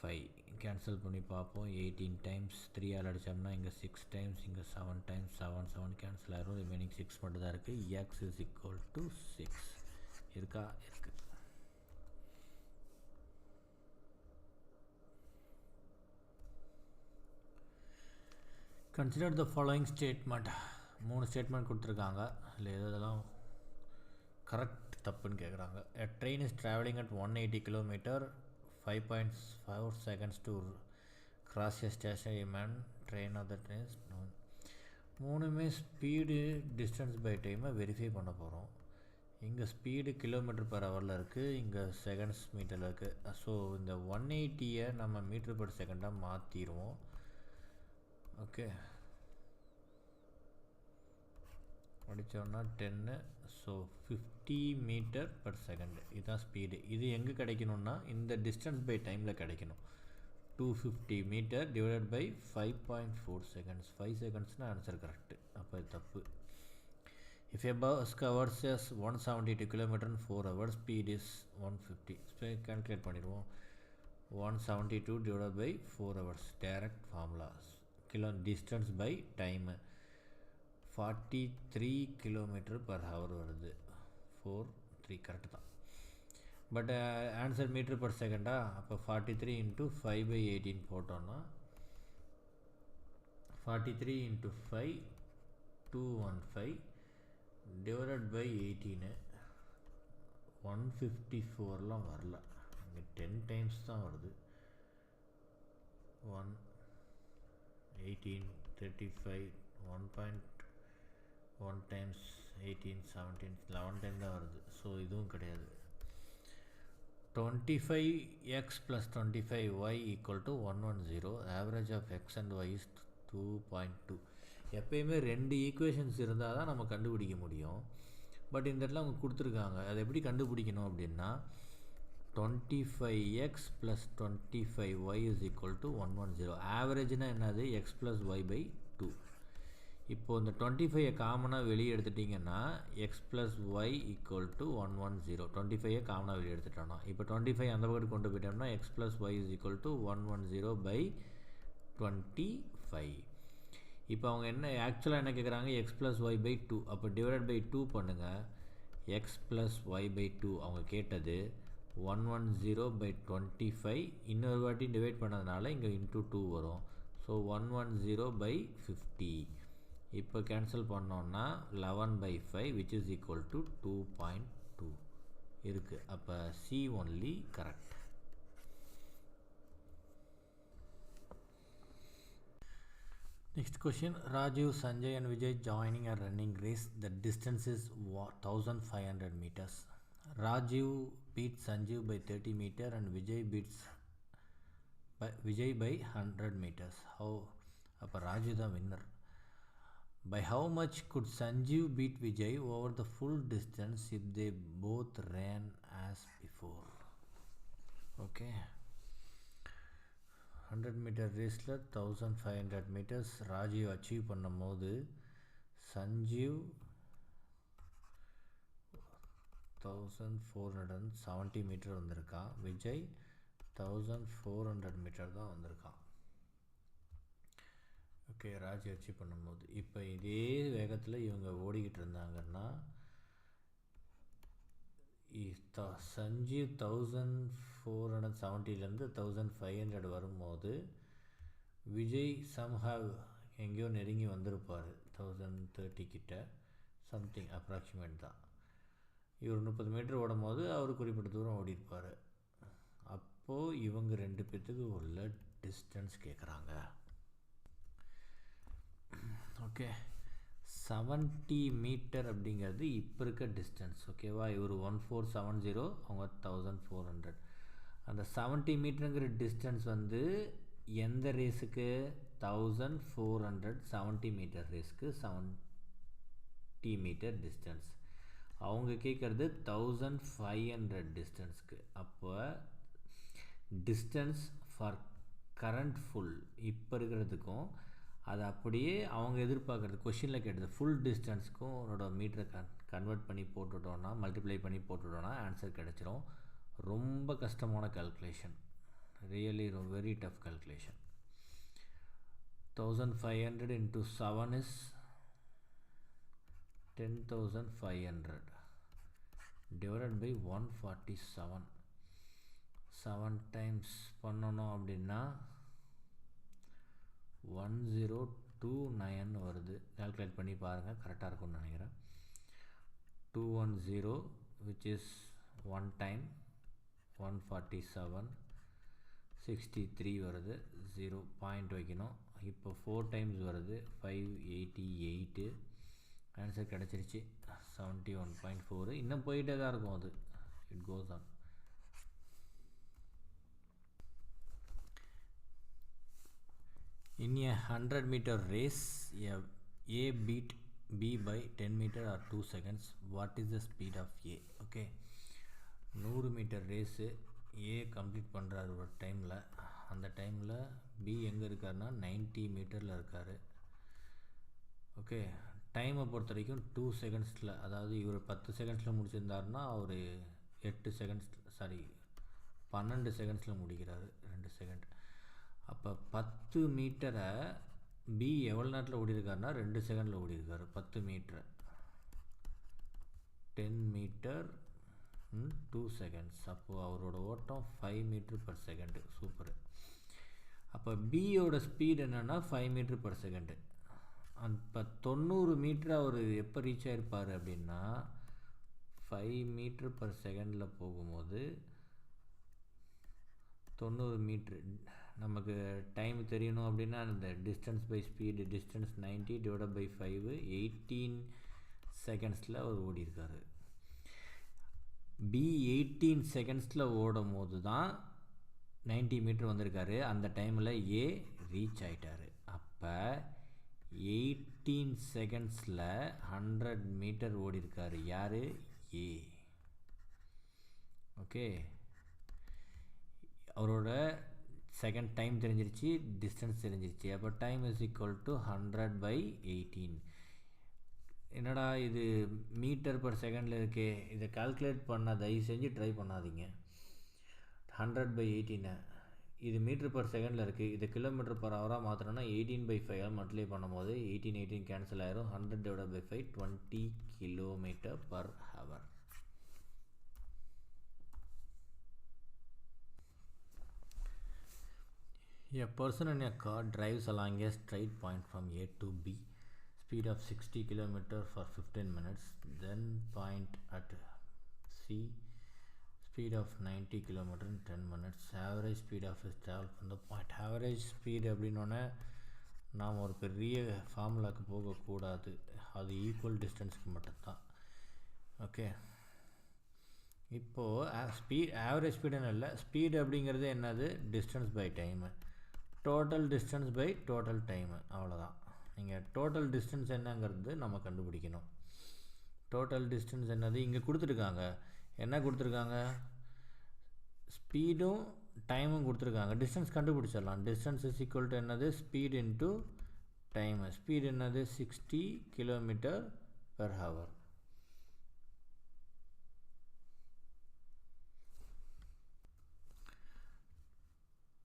Speaker 1: 5 cancel பண்ணி பார்ப்போம் 18 times 3 all அடிச்சோம்னா இங்கே 6 times இங்கே 7 times 7 7 cancel ஆயிரும் remaining 6 மட்டும் தான் இருக்குது x is equal to 6 இருக்கா இருக்கு consider the following statement 3 statement கொடுத்துருக்காங்க இல்லை இதெல்லாம் கரெக்ட் தப்புன்னு கேட்குறாங்க a train is traveling at 180 km 5.4 seconds to cross a stationary man train of the train மூணுமே ஸ்பீடு டிஸ்டன்ஸ் பை டைமை வெரிஃபை பண்ண போகிறோம் இங்கே ஸ்பீடு கிலோமீட்டர் பர் ஹவரில் இருக்குது இங்கே செகண்ட்ஸ் மீட்டரில் இருக்குது ஸோ இந்த 180 நம்ம மீட்டர் பர் செகண்டாக மாற்றிடுவோம் ஓகே அடித்தோம்னா 10 ஸோ 50 மீட்டர் பர் செகண்ட் இதுதான் ஸ்பீடு இது எங்கே கிடைக்கணும்னா இந்த டிஸ்டன்ஸ் பை டைமில் கிடைக்கணும் 250 மீட்டர் டிவைடட் பை 5.4 செகண்ட்ஸ் 5 செகண்ட்ஸ்னால் ஆன்சர் கரெக்டு அப்போ இது தப்பு if a bus covers 172 kilometre in 4 hours speed is 150 speed calculate பண்ணிடுவோம் 172 divided by 4 hours direct formulas kilo distance by time 43 kilometre per hour வருது 43 correct தான் but answer metre per செகண்டா அப்போ 43 into 5/18 போட்டோன்னா 43 into 5 215 divided by 18 154லாம் வரல இங்கே 10 times தான் வருது 18 35 1 times 18 17 11 time தான் வருது ஸோ இதுவும் கிடையாது 25x plus 25y equal to 110 average of x and y is 2.2 எப்பயுமே ரெண்டு ஈக்குவேஷன்ஸ் இருந்தால் தான் நம்ம கண்டுபிடிக்க முடியும் பட் இந்த இடத்துல அவங்க கொடுத்துருக்காங்க அதை எப்படி கண்டுபிடிக்கணும் அப்படின்னா 25x plus 25y is equal to 110 ஆவரேஜ்னா என்னது x plus y by 2 இப்போது இந்த 25 காமனாக வெளியே எடுத்துட்டிங்கன்னா x plus y equal to 110 25 காமனாக வெளியே எடுத்துட்டோம்னா இப்போ 25 அந்த பக்கத்து கொண்டு போயிட்டோம்னா x plus y is equal to 110 by 25 இப்போ அவங்க என்ன ஆக்சுவலாக என்ன கேட்குறாங்க x plus y by 2 அப்போ டிவைடட் பை 2 பண்ணுங்கள் x plus y by 2 அவங்க கேட்டது 110 by 25 இன்னொரு வாட்டி டிவைட் பண்ணதுனால இங்கே இன்ட்டு 2 வரும் ஸோ 110 by 50 இப்போ கேன்சல் பண்ணோன்னா 11 by 5 which is equal to 2.2 இருக்குது அப்போ C only correct. Next question, Rajiv, Sanjay and Vijay joining a running race. The distance is 1500 meters. Rajiv beats Sanjeev by 30 meter and Vijay beats Vijay by 100 meters. How? அப்போ Rajiv the winner. By how much could Sanjeev beat Vijay over the full distance if they both ran as before? Okay. 100 meter ரேஸில் 1500 meters Rajiv achieve பண்ணும் போது Sanjeev 1470 metre வந்திருக்கான் Vijay 1400 metre தான் வந்திருக்கான் okay Rajiv achieve பண்ணும்போது இப்போ இதே வேகத்தில் இவங்க ஓடிக்கிட்டு இருந்தாங்கன்னா சஞ்சீவ் 1470லேருந்து 1500 வரும்போது விஜய் சம்ஹாவ் எங்கேயோ நெருங்கி வந்திருப்பார் 1030 கிட்ட சம்திங் அப்ராக்சிமேட் தான் இவர் 30 மீட்டர் ஓடும் போது அவர் குறிப்பிட்ட தூரம் ஓடிருப்பார் அப்போது இவங்க ரெண்டு பேர்த்துக்கு உள்ள டிஸ்டன்ஸ் கேட்குறாங்க ஓகே 70 மீட்டர் அப்படிங்கிறது இப்போ இருக்க டிஸ்டன்ஸ் ஓகேவா இவர் 1470 அவங்க 1400 அந்த 70 மீட்டருங்கிற டிஸ்டன்ஸ் வந்து எந்த ரேஸுக்கு 1400 70 மீட்டர் ரேஸ்க்கு 50 மீட்டர் டிஸ்டன்ஸ். அவங்க கேட்குறது 1500 டிஸ்டன்ஸ்க்கு. அப்போ டிஸ்டன்ஸ் ஃபார் கரண்ட் ஃபுல் இப்போ இருக்கிறதுக்கும் அது அப்படியே அவங்க எதிர்பார்க்குறது கொஷினில் கேட்டது ஃபுல் டிஸ்டன்ஸ்க்கும் அவரோட மீட்டரை கன்வெர்ட் பண்ணி போட்டுவிட்டோன்னா மல்டிப்ளை பண்ணி போட்டுவிட்டோன்னா ஆன்சர் கிடச்சிரும். ரொம்ப கஷ்டமான calculation, really very tough calculation. 1500 into 7 is 10,500 divided by 147. 7 times பண்ணணும் அப்படின்னா 1029 வருது. கால்குலேட் பண்ணி பாருங்கள், கரெக்டாக இருக்கும்னு நினைக்கிறேன். 210 which is 1 time 147 63 வருது. 0 பாயிண்ட் வைக்கணும். இப்போ 4 times வருது 588. ஆன்சர் கிடச்சிருச்சு 71.4. இன்னும் போயிட்டே தான் இருக்கும், அது it goes on. In a 100-meter race, A beat B by 10 meter or 2 seconds. What is the speed of A? Okay, 100 metre race ஏ கம்ப்ளீட் பண்ணுறாரு ஒரு டைமில். அந்த டைமில் பி எங்கே இருக்காருன்னா 90 மீட்டரில் இருக்கார். ஓகே, டைமை பொறுத்த வரைக்கும் 2 செகண்ட்ஸில், அதாவது இவர் 10 செகண்ட்ஸில் முடிச்சிருந்தாருன்னா அவர் 12 செகண்ட்ஸில் முடிக்கிறாரு, 2 செகண்ட். அப்போ 10 மீட்டரை பி எவ்வளோ நேரத்தில் ஓடிருக்காருன்னா 2 செகண்டில் ஓடிருக்காரு 10 மீட்டரை. 10 மீட்டர் 2 செகண்ட்ஸ். அப்போது அவரோட ஓட்டம் 5 மீட்டர் பர் செகண்டு. சூப்பர். அப்போ பியோட ஸ்பீட் என்னென்னா 5 மீட்டர் பர் செகண்டு. இப்போ 90 மீட்டர் அவர் எப்போ ரீச் ஆகிருப்பார் அப்படின்னா 5 மீட்டர் பர் செகண்டில் போகும்போது 90 மீட்ரு நமக்கு டைம் தெரியணும் அப்படின்னா அந்த distance by speed, distance 90 divide by 5, 18 செகண்ட்ஸில் அவர் ஓடிருக்காரு. பி 18 செகண்ட்ஸில் ஓடும் போது தான் 90 மீட்டர் வந்திருக்காரு. அந்த டைமில் ஏ ரீச் ஆகிட்டார். அப்போ 18 செகண்ட்ஸில் 100 மீட்டர் ஓடிருக்காரு யார்? ஏ. ஓகே, அவரோட செகண்ட் டைம் தெரிஞ்சிருச்சு, டிஸ்டன்ஸ் தெரிஞ்சிருச்சு. அப்போ டைம் இஸ் ஈக்குவல் டு 100/18. என்னடா இது மீட்டர் பர் செகண்டில் இருக்கே, இதை கால்குலேட் பண்ண தயவு செஞ்சு ட்ரை பண்ணாதீங்க. 100/18 இது மீட்டர் பர் செகண்டில் இருக்குது. இது கிலோமீட்டர் பர் ஹவராக மாற்றணும்னா 18/5 மல்டிப்ளை பண்ணும்போது 18 கேன்சல் ஆயிரும். 100 divide by 5 20 kilometre per hour. A person in a car drives along a straight point from A to B, speed of 60 km for 15 minutes, then point at C, speed of 90 km in 10 minutes. Average speed of his travel from the point. Average speed அப்படின்னோடனே நாம் ஒரு பெரிய ஃபார்முலாவுக்கு போகக்கூடாது, அது equal டிஸ்டன்ஸுக்கு மட்டும்தான். Okay, இப்போது average ஸ்பீடுன்னு இல்லை, speed அப்படிங்கிறது என்னது? Distance by time. Total distance by total time, அவ்வளோதான். நீங்கள் டோட்டல் டிஸ்டன்ஸ் என்னங்கிறது நம்ம கண்டுபிடிக்கணும். டோட்டல் டிஸ்டன்ஸ் என்னது இங்கே கொடுத்துருக்காங்க. என்ன கொடுத்துருக்காங்க? ஸ்பீடும் டைமும் கொடுத்துருக்காங்க. டிஸ்டன்ஸ் கண்டுபிடிச்சிடலாம். டிஸ்டன்ஸ் இஸ் ஈக்குவல் டு என்னது? Speed into time. ஸ்பீடு என்னது? 60 km/h.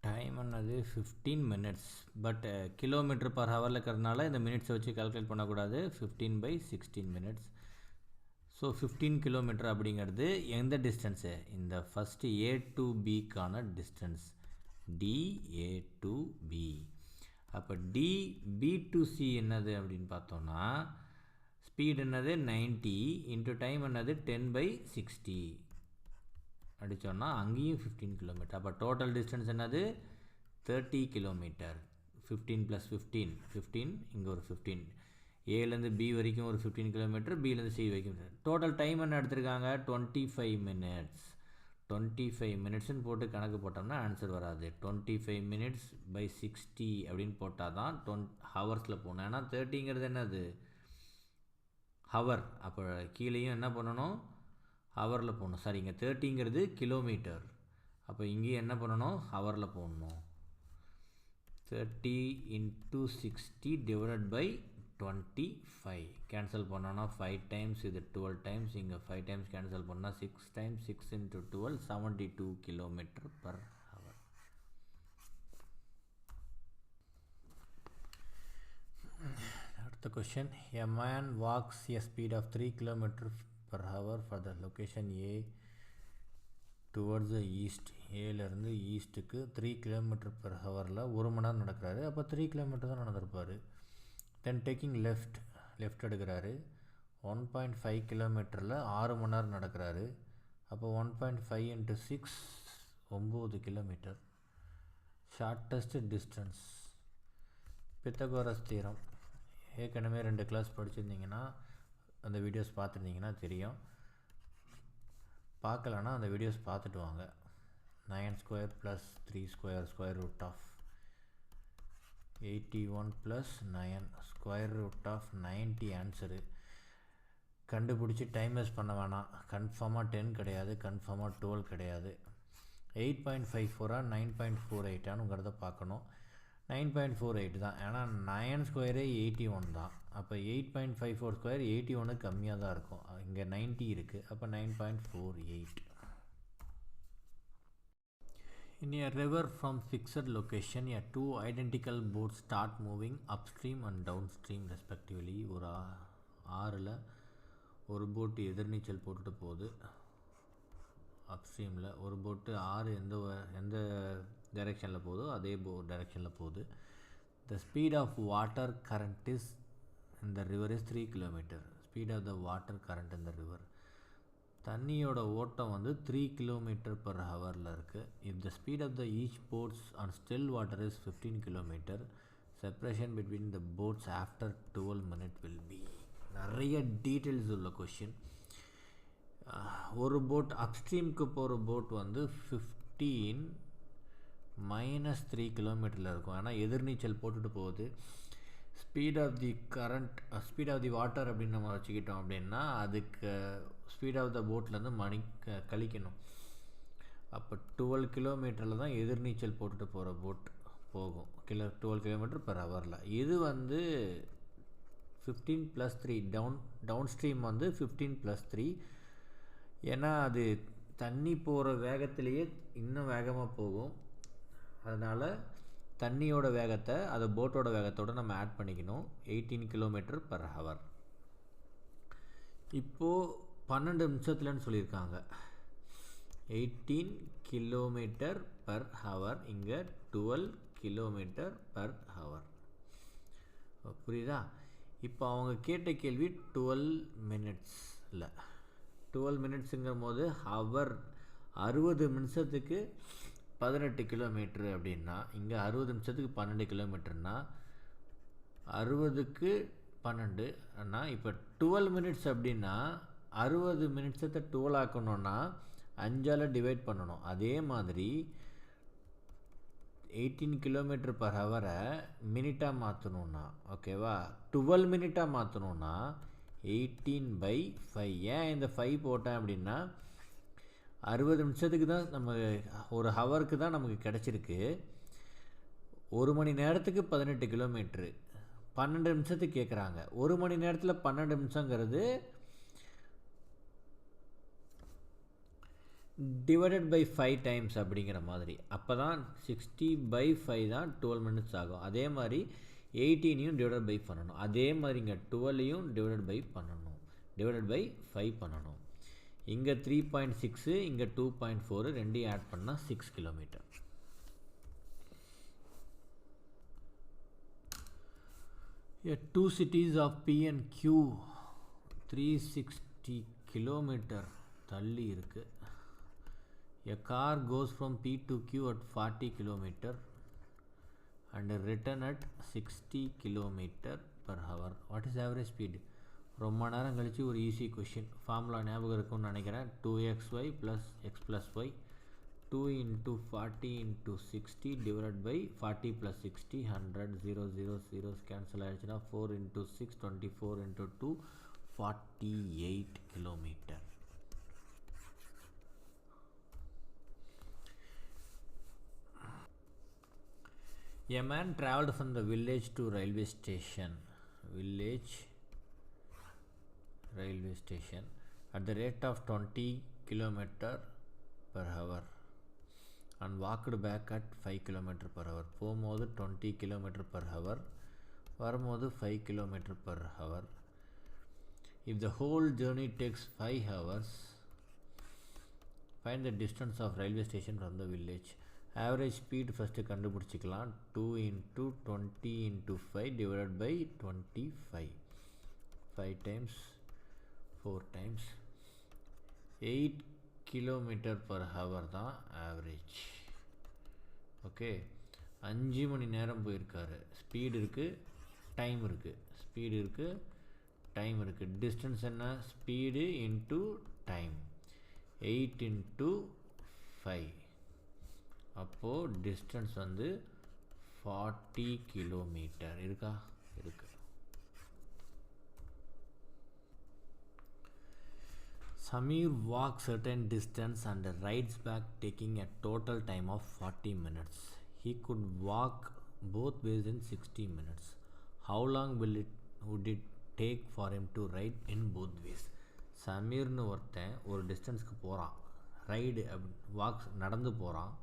Speaker 1: டைம் என்னது? 15 மினிட்ஸ். பட் கிலோமீட்டர் பர் ஹவரில் இருக்கிறதுனால இந்த மினிட்ஸை வச்சு கால்குலேட் பண்ணக்கூடாது. 15/16 மினிட்ஸ். ஸோ 15 கிலோமீட்டர் அப்படிங்கிறது எந்த டிஸ்டன்ஸு? இந்த ஃபஸ்ட்டு ஏ டு பிக்கான டிஸ்டன்ஸ், டிஏ டு பி. அப்போ பி டு சி என்னது அப்படின்னு பார்த்தோன்னா ஸ்பீட் என்னது? 90 இன்ட்டு டைம் என்னது? 10/60 அடித்தோன்னா அங்கேயும் 15 கிலோமீட்டர். அப்போ டோட்டல் டிஸ்டன்ஸ் என்னது? 30 கிலோமீட்டர். 15 + 15 15, இங்கே ஒரு 15. ஏலேருந்து பி வரைக்கும் ஒரு 15 கிலோமீட்டர், பிலேருந்து சி வரைக்கும். டோட்டல் டைம் என்ன எடுத்திருக்காங்க? 25 மினிட்ஸ். 25 மினிட்ஸ்னு போட்டு கணக்கு போட்டோம்னா ஆன்சர் வராது. 25 மினிட்ஸ் பை 60 அப்படின்னு போட்டால் தான் ஹவர்ஸில் போகணும். ஏன்னா 30ங்கிறது என்னது? ஹவர். அப்போ கீழேயும் என்ன பண்ணணும், ஹவரில் போடணும். சாரி, இங்கே 30ங்கிறது கிலோமீட்டர். அப்போ இங்கேயும் என்ன பண்ணணும், ஹவரில் போடணும். 30 × 60 divided by 25. கேன்சல் பண்ணோன்னா 5 டைம்ஸ், இது 12 டைம்ஸ், இங்கே 5 டைம்ஸ் கேன்சல் பண்ணால் 6 டைம்ஸ். 6 × 12 72 kilometre per hour. அடுத்த question. A man walks a speed of 3 km per hour for the location A towards the east. ஏலேருந்து ஈஸ்ட்டுக்கு 3 km per ஹவரில் 1 மணி நேரம் நடக்கிறாரு. அப்போ 3 km தான் நடந்திருப்பார். தென் டேக்கிங் லெஃப்ட் எடுக்கிறாரு. 1.5 கிலோமீட்டரில் 6 மணி நேரம் நடக்கிறாரு. அப்போ 1.5 × 6 9 kilometre. Shortest distance. Pythagoras theorem ஏற்கனவே 2 கிளாஸ் படிச்சிருந்தீங்கன்னா, அந்த வீடியோஸ் பார்த்துருந்தீங்கன்னா தெரியும். பார்க்கலன்னா அந்த வீடியோஸ் பார்த்துட்டு வாங்க. 9² + 3² square root of 81 + 9 square root of 90 answer. கண்டுபிடிச்சி டைம் வேஸ்ட் பண்ண வேணாம். கன்ஃபார்மாக 10 கிடையாது, கன்ஃபார்மாக 12 கிடையாது. 8.54 9.48ங்கிறத பார்க்கணும். 9.48 தான், ஏன்னா 9² 81 தான். அப்போ 8.54² 81 கம்மியாக தான் இருக்கும். இங்கே 90 இருக்குது. அப்போ 9.48. In a river from fixed location, two identical boats start moving upstream and downstream respectively. ஒரு ஆறில் ஒரு போட்டு எதிர்நீச்சல் போட்டுட்டு போகுது அப்ஸ்ட்ரீமில். ஒரு போட்டு ஆறு எந்த டைரெக்ஷனில் போகுதோ அதே டைரெக்ஷனில் போகுது. The speed of water current is in the river is 3 km. Speed of the water current in the river. தண்ணியோட ஓட்டம் 3 km per ஹவரில் இருக்குது. If the speed of the each boats on still water is 15 km, separation between the boats after 12 minutes will be. நிறைய details உள்ள question. ஒரு boat அப்ஸ்ட்ரீமுக்கு போகிற boat 15 - 3 கிலோமீட்டரில் இருக்கும். ஏன்னா எதிர்நீச்சல் போட்டுட்டு போகுது. Speed of the current, speed of the water அப்படின்னு நம்ம வச்சுக்கிட்டோம் அப்படின்னா, அதுக்கு ஸ்பீட் ஆஃப் த போட்லேருந்து மணி கழிக்கணும். அப்போ 12 கிலோமீட்டரில் தான் எதிர்நீச்சல் போட்டுட்டு போகிற போட் போகும். 12 km per ஹவரில். இது 15 + 3 டவுன் ஸ்ட்ரீம் 15 + 3. ஏன்னா அது தண்ணி போகிற வேகத்திலேயே இன்னும் வேகமாக போகும். அதனால் தண்ணியோட வேகத்தை அது போட்டோட வேகத்தோடு நம்ம ஆட் பண்ணிக்கணும். 18 km per ஹவர். இப்போது 12 நிமிஷத்துலன்னு சொல்லியிருக்காங்க. 18 km per ஹவர், இங்கே 12 km per ஹவர். புரியுதா? இப்போ அவங்க கேட்ட கேள்வி 12 மினிட்ஸில். 12 மினிட்ஸுங்கிற போது ஹவர் 60 நிமிஷத்துக்கு 18 கிலோமீட்ரு அப்படின்னா, இங்கே 60 நிமிஷத்துக்கு 12 கிலோமீட்டர்னா 60க்கு 12 ஆனால் இப்போ 12 மினிட்ஸ் அப்படின்னா 60 மினிட்ஸத்தை 12 ஆக்கணும்னா 5ஆல் டிவைட் பண்ணணும். அதே மாதிரி 18 km per ஹவரை மினிட்டாக மாற்றணுன்னா, ஓகேவா, 12 மினிட்டாக மாற்றணுன்னா 18/5. ஏன் இந்த 5 போட்டேன் அப்படின்னா, 60 நிமிஷத்துக்கு தான் நம்ம ஒரு ஹவருக்கு தான் நமக்கு கிடச்சிருக்கு. ஒரு மணி நேரத்துக்கு 18 கிலோமீட்ரு. 12 நிமிஷத்துக்கு கேட்குறாங்க. ஒரு மணி நேரத்தில் 12 நிமிஷங்கிறது டிவைடட் பை 5 டைம்ஸ் அப்படிங்கிற மாதிரி. அப்போ தான் 60/5 தான் 12 மினிட்ஸ் ஆகும். அதே மாதிரி 18ஐயும் டிவைடட் பை பண்ணணும். அதே மாதிரி இங்கே 12ஐயும் டிவைடட் பை பண்ணணும். டிவைடட் பை 5 பண்ணணும். இங்கே 3.6, இங்கே 2.4, ரெண்டையும் ஆட் பண்ணால் 6 kilometre. Two cities of P and Q 360 kilometre தள்ளி இருக்கு. A car goes from P to Q at 40 km and return at 60 km per hour. What is average speed? ரொம்ப நேரம் கழித்து ஒரு ஈஸி கொஷின். ஃபார்முலா ஞாபகம் இருக்கும்னு நினைக்கிறேன். 2xy + x + y 2 × 40 × 60 divide by 40 + 60 100. 0 0 0 cancel ஆகிடுச்சுன்னா 4 × 6 24 × 2 48 kilometer. A man traveled from the village to railway station at the rate of 20 kilometer per hour and walked back at 5 kilometer per hour. போகும்போது 20 kilometer per hour, வரும்போது 5 kilometer per hour. If the whole journey takes 5 hours, find the distance of railway station from the village. Average speed first கண்டுபிடிச்சிக்கலாம். 2 into 20 into 5 divided by 25. 5 times 4 times 8 kilometer per hour தான் average. Okay, 5 மணி நேரம் போயிருக்காரு. Speed இருக்குது, time இருக்குது. Speed இருக்குது, time இருக்குது. Distance என்ன? Speed into time. 8 into 5. அப்போது distance வந்து 40 கிலோமீட்டர் இருக்கா? இருக்குது. Samir walks certain distance and rides back taking a total time of 40 minutes. He could walk both ways in 60 minutes. How long would it take for him to ride in both ways? சமீர்னு ஒருத்தன் ஒரு டிஸ்டன்ஸ்க்கு போகிறான், ride walks நடந்து போகிறான்.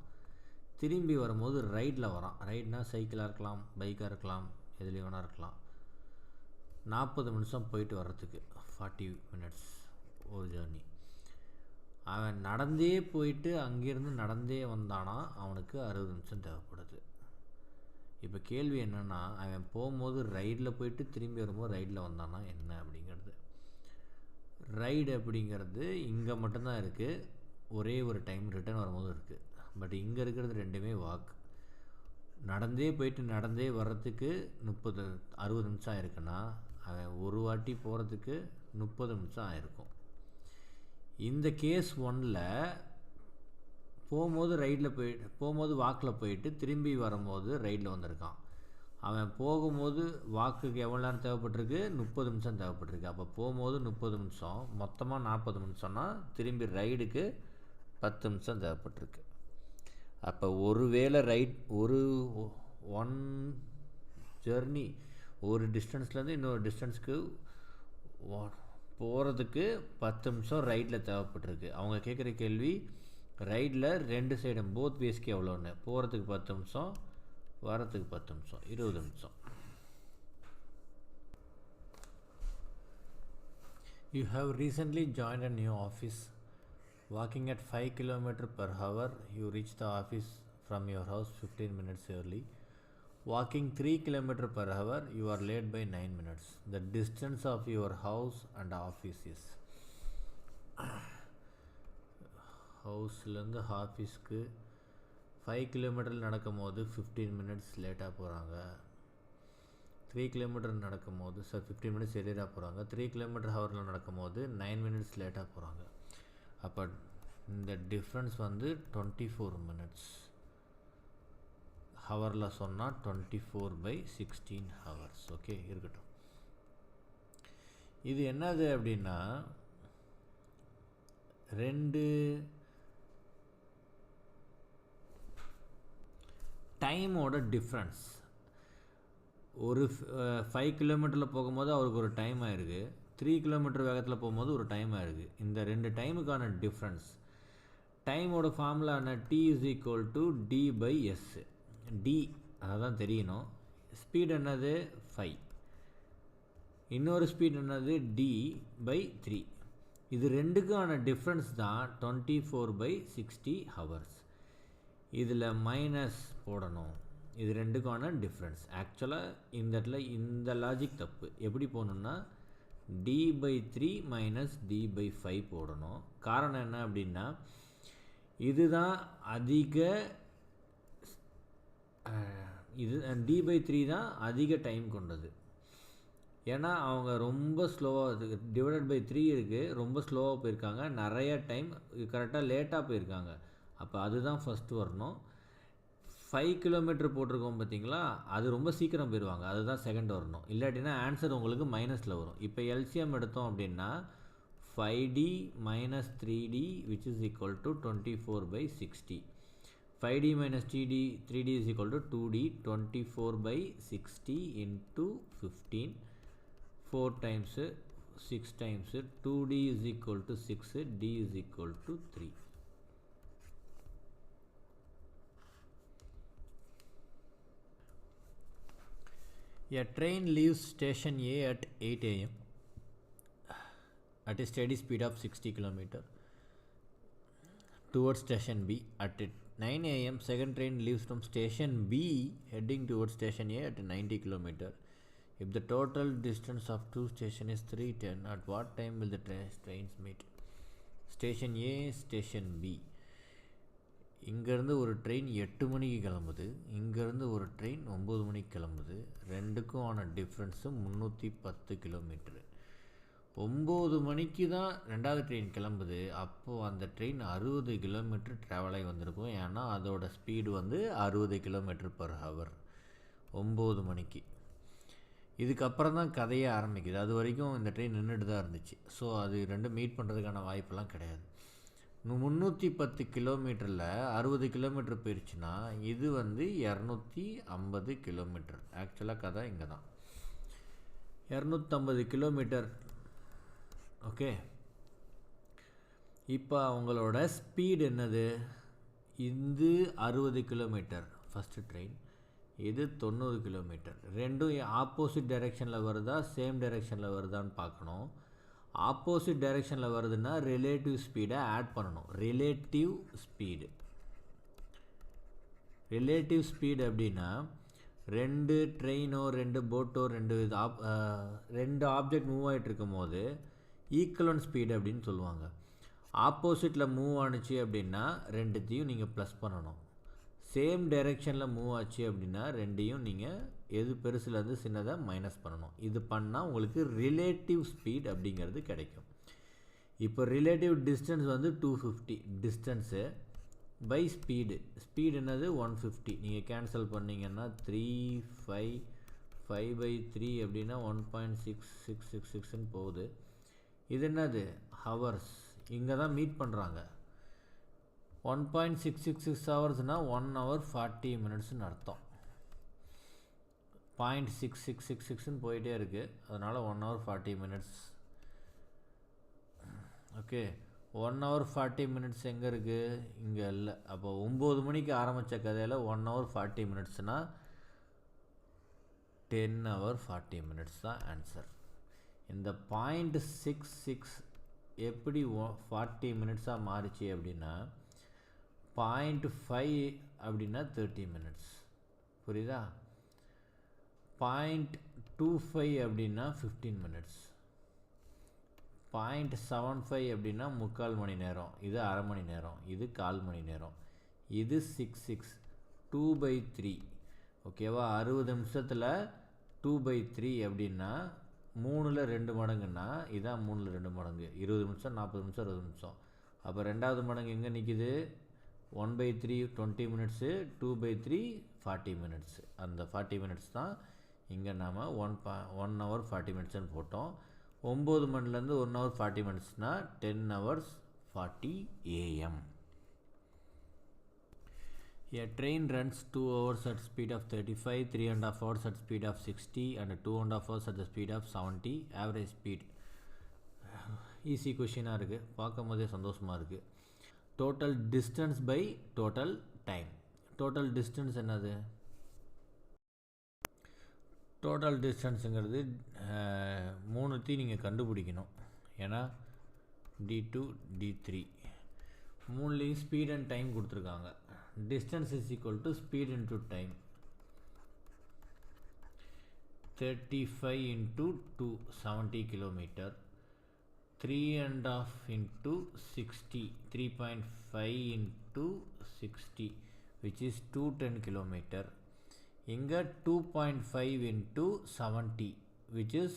Speaker 1: திரும்பி வரும்போது ரைடில் வரான். ரைட்னா சைக்கிளாக இருக்கலாம், பைக்காக இருக்கலாம், எதுலேயும் வேணா இருக்கலாம். 40 நிமிஷம் போயிட்டு வர்றதுக்கு 40 minutes ஒரு ஜேர்னி. அவன் நடந்தே போயிட்டு அங்கேருந்து நடந்தே வந்தானா அவனுக்கு 60 நிமிஷம் தேவைப்படுது. இப்போ கேள்வி என்னென்னா, அவன் போகும்போது ரைடில் போயிட்டு திரும்பி வரும்போது ரைடில் வந்தானா என்ன அப்படிங்கிறது. ரைடு அப்படிங்கிறது இங்கே மட்டும்தான் இருக்குது, ஒரே ஒரு டைம் ரிட்டர்ன் வரும்போது இருக்குது. பட் இங்கே இருக்கிறது ரெண்டுமே வாக். நடந்தே போயிட்டு நடந்தே வர்றதுக்கு 60 நிமிஷம் ஆயிருக்குன்னா அவன் ஒரு வாட்டி போகிறதுக்கு 30 நிமிஷம் ஆயிருக்கும். இந்த கேஸ் 1ல் போகும்போது வாக்கில் போயிட்டு திரும்பி வரும்போது ரைடில் வந்திருக்கான். அவன் போகும்போது வாக்குக்கு எவ்வளோ நேரம் தேவைப்பட்டிருக்கு? 30 நிமிஷம் தேவைப்பட்டிருக்கு. அப்போ போகும்போது 30 நிமிஷம், மொத்தமாக 40 நிமிஷம்னா திரும்பி ரைடுக்கு 10 நிமிஷம் தேவைப்பட்டிருக்கு. அப்போ ஒருவேளை ஒன் ஜர்னி ஒரு டிஸ்டன்ஸ்லேருந்து இன்னொரு டிஸ்டன்ஸ்க்கு போகிறதுக்கு 10 நிமிஷம் ரைடில் தேவைப்பட்டிருக்கு. அவங்க கேட்குற கேள்வி, ரைடில் 2 சைடும் போத் வேஸ்க்கு எவ்வளோன்னு. போகிறதுக்கு 10 நிமிஷம், வரத்துக்கு 10 நிமிஷம், 20 நிமிஷம். You have recently joined a new office. Walking at 5 km per hour, you reach the office from your house 15 minutes early. Walking 3 km per hour, you are late by 9 minutes. The distance of your house and office is. ஹவுஸ்லேருந்து ஆஃபீஸ்க்கு 5 kilometre நடக்கும் போது 15 minutes லேட்டாக போகிறாங்க. 3 kilometre நடக்கும் போது 15 minutes எளியராக போகிறாங்க. 3 kilometre ஹவரில் நடக்கும் போது 9 மினிட்ஸ் லேட்டாக போகிறாங்க. அப்போ இந்த டிஃப்ரென்ஸ் வந்து 24 மினிட்ஸ். ஹவரில் சொன்னால் 24/16 ஹவர்ஸ். ஓகே, இருக்கட்டும். இது என்னது அப்படின்னா, 2 டைமோட டிஃப்ரென்ஸ். ஒரு 5 கிலோமீட்டரில் போகும்போது அவருக்கு ஒரு டைம் ஆயிருக்கு, 3 கிலோமீட்டர் வேகத்தில் போகும்போது ஒரு டைம் ஆயிருக்கு. இந்த 2 டைமுக்கான டிஃப்ரென்ஸ். டைமோட ஃபார்முலா என்ன? T = D/S. டி அதான் தெரியணும். ஸ்பீட் என்னது? 5. இன்னொரு ஸ்பீட் என்னது? D/3. இது ரெண்டுக்கான டிஃப்ரென்ஸ் தான் 24/60 ஹவர்ஸ். இதில் மைனஸ் போடணும். இது ரெண்டுக்கான டிஃப்ரென்ஸ். ஆக்சுவலாக இந்த இடத்துல இந்த லாஜிக் தப்பு. எப்படி போடணுன்னா D/3 - D/5 போடணும். காரணம் என்ன அப்படின்னா, இதுதான் அதிக D/3 தான் அதிக டைம் கொண்டது. ஏன்னா அவங்க ரொம்ப ஸ்லோவாக /3 இருக்குது, ரொம்ப ஸ்லோவாக போயிருக்காங்க, நிறைய டைம் கரெக்டாக லேட்டாக போயிருக்காங்க. அப்போ அதுதான் ஃபஸ்ட்டு வரணும். 5 கிலோமீட்டர் போட்டிருக்கோம் பார்த்தீங்களா, அது ரொம்ப சீக்கிரம் போயிடுவாங்க. அதுதான் செகண்ட் வரணும். இல்லாட்டினா ஆன்சர் உங்களுக்கு மைனஸில் வரும். இப்போ எல்சிஎம் எடுத்தோம் அப்படின்னா 5d minus 3d which is equal to 24/60. 5d minus 3d is equal to 2d. 24/60 into 15. 4 times 6 times 2d is equal to 6, d is equal to 3. A train leaves station A at 8 a.m. at a steady speed of 60 km towards station B. At 9 a.m. second train leaves from station B heading towards station A at 90 km. If the total distance of two stations is 310, at what time will the trains meet? Station A, Station B. இங்கேருந்து ஒரு train 8 மணிக்கு கிளம்புது, இங்கேருந்து ஒரு train 9 மணிக்கு கிளம்புது. ரெண்டுக்கும் ஆன டிஃப்ரென்ஸு 310 கிலோமீட்ரு. 9 மணிக்கு தான் ரெண்டாவது ட்ரெயின் கிளம்புது. அப்போது அந்த ட்ரெயின் 60 கிலோமீட்டர் ட்ராவல் ஆகி வந்திருக்கும். ஏன்னா அதோட ஸ்பீடு வந்து 60 கிலோமீட்டர் பர் ஹவர் 9 மணிக்கு. இதுக்கப்புறம் தான் கதையே ஆரம்பிக்குது. அது வரைக்கும் இந்த ட்ரெயின் நின்றுட்டு தான் இருந்துச்சு. ஸோ அது ரெண்டும் மீட் பண்ணுறதுக்கான வாய்ப்பெல்லாம் கிடையாது. 310 கிலோமீட்டரில் 60 கிலோமீட்டர் போயிடுச்சுன்னா இது வந்து 250 கிலோமீட்டர். ஆக்சுவலாக கதை இங்கே தான் 250 கிலோமீட்டர். ஓகே, இப்போ அவங்களோட ஸ்பீடு என்னது? இது 60 கிலோமீட்டர் ஃபஸ்ட்டு ட்ரெயின், இது 90 கிலோமீட்டர். ரெண்டும் ஆப்போசிட் டைரெக்ஷனில் வருதா சேம் டைரெக்ஷனில் வருதான்னு பார்க்கணும். ஆப்போசிட் டைரெக்ஷனில் வருதுன்னா ரிலேட்டிவ் ஸ்பீடை ஆட் பண்ணணும். ரிலேட்டிவ் ஸ்பீடு அப்படின்னா ரெண்டு ட்ரெயினோ ரெண்டு போட்டோ ரெண்டு ஆப்ஜெக்ட் மூவ் ஆகிட்டு இருக்கும் போது ஈக்குவலன்ட் ஸ்பீடு அப்படின்னு சொல்லுவாங்க. ஆப்போசிட்டில் மூவ் ஆணுச்சு அப்படின்னா ரெண்டுத்தையும் நீங்கள் ப்ளஸ் பண்ணணும். சேம் டைரெக்ஷனில் மூவ் ஆச்சு அப்படின்னா ரெண்டையும் நீங்கள் எது பெருசுலேருந்து சின்னதாக மைனஸ் பண்ணணும். இது பண்ணால் உங்களுக்கு ரிலேட்டிவ் ஸ்பீட் அப்படிங்கிறது கிடைக்கும். இப்போ ரிலேட்டிவ் டிஸ்டன்ஸ் வந்து 250 டிஸ்டன்ஸு பை ஸ்பீடு என்னது 150. நீங்கள் கேன்சல் பண்ணிங்கன்னா 5/3 அப்படின்னா 1.6666ன்னு போகுது. இது என்னது ஹவர்ஸ். இங்கே தான் மீட் பண்ணுறாங்க. 1.666 ஹவர்ஸ்னால் 1 hour 40 minutesன்னு அர்த்தம். 0.6666ன்னு போயிட்டே இருக்குது. அதனால் 1 hour 40 minutes. Okay, 1 hour 40 minutes எங்கே இருக்குது? இங்கே இல்லை. அப்போ 9 மணிக்கு ஆரம்பித்த கதையில் 1 hour 40 minutesனால் 10 hour 40 minutes தான் ஆன்சர். இந்த 0.66 எப்படி 40 minutesஆக மாறிச்சு அப்படின்னா 0.5 அப்படின்னா 30 minutes. புரியுதா? 0.25 அப்படின்னா 15 minutes. 0.75 அப்படின்னா 3/4 மணி நேரம். இது அரை மணி நேரம். இது 1/4 மணி நேரம். இது 66 2/3. ஓகேவா? 60 நிமிஷத்தில் 2/3 அப்படின்னா 3ல் 2 மடங்குன்னா இதான் 3ல் 2 மடங்கு. 20 நிமிஷம் 40 நிமிஷம் 20 நிமிஷம். அப்போ ரெண்டாவது மடங்கு எங்கே நிற்கிது? 1/3 20 minutes, 2/3 40 minutes. அந்த 40 minutes தான் இங்கே நாம் 1 hour 40 minutesன்னு போட்டோம். 9 மணிலேருந்து 1 hour 40 minutesனால் 10 hours 40 AM. A train runs 2 hours at speed of 35, 3.5 hours at speed of 60 and 2.5 hours at the speed of 70. Average speed. Easy கொஷினாக இருக்குது, பார்க்கும் போதே சந்தோஷமாக இருக்குது. Total distance by total time. Total distance என்னது? Total டிஸ்டன்ஸுங்கிறது மூணுத்தையும் நீங்கள் கண்டுபிடிக்கணும். ஏன்னா D2 D3 மூணுலேயும் ஸ்பீட் அண்ட் டைம் கொடுத்துருக்காங்க. Distance is equal to speed into time. 35 into 2 70 kilometer. 3.5 into 60 3.5 into 60 which is 210 kilometer. இங்கே 2.5 into 70 which is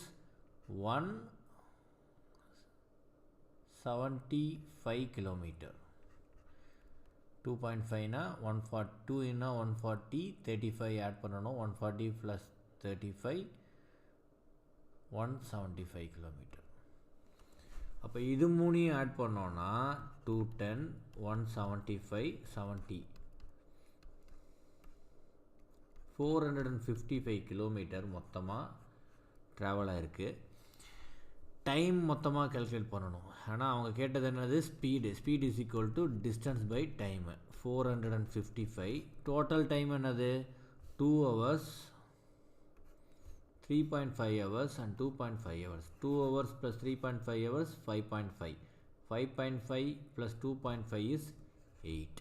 Speaker 1: 175 kilometer. 2.5னா 142 இன்னா 140 35 ஆட் பண்ணணும் 140 + 35 175 கிலோமீட்டர். அப்போ இது மூணையும் ஆட் பண்ணோன்னா 210 175 70 455 கிலோமீட்டர் மொத்தமாக ட்ராவல் ஆகிருக்கு. டைம் மொத்தமாக கேல்குலேட் பண்ணணும். ஆனால் அவங்க கேட்டது என்னது speed is equal to distance by time 455. Total time என்னது 2 hours 3.5 hours and 2.5 hours. 2 hours plus 3.5 hours 5.5. 5.5 plus 2.5 is 8.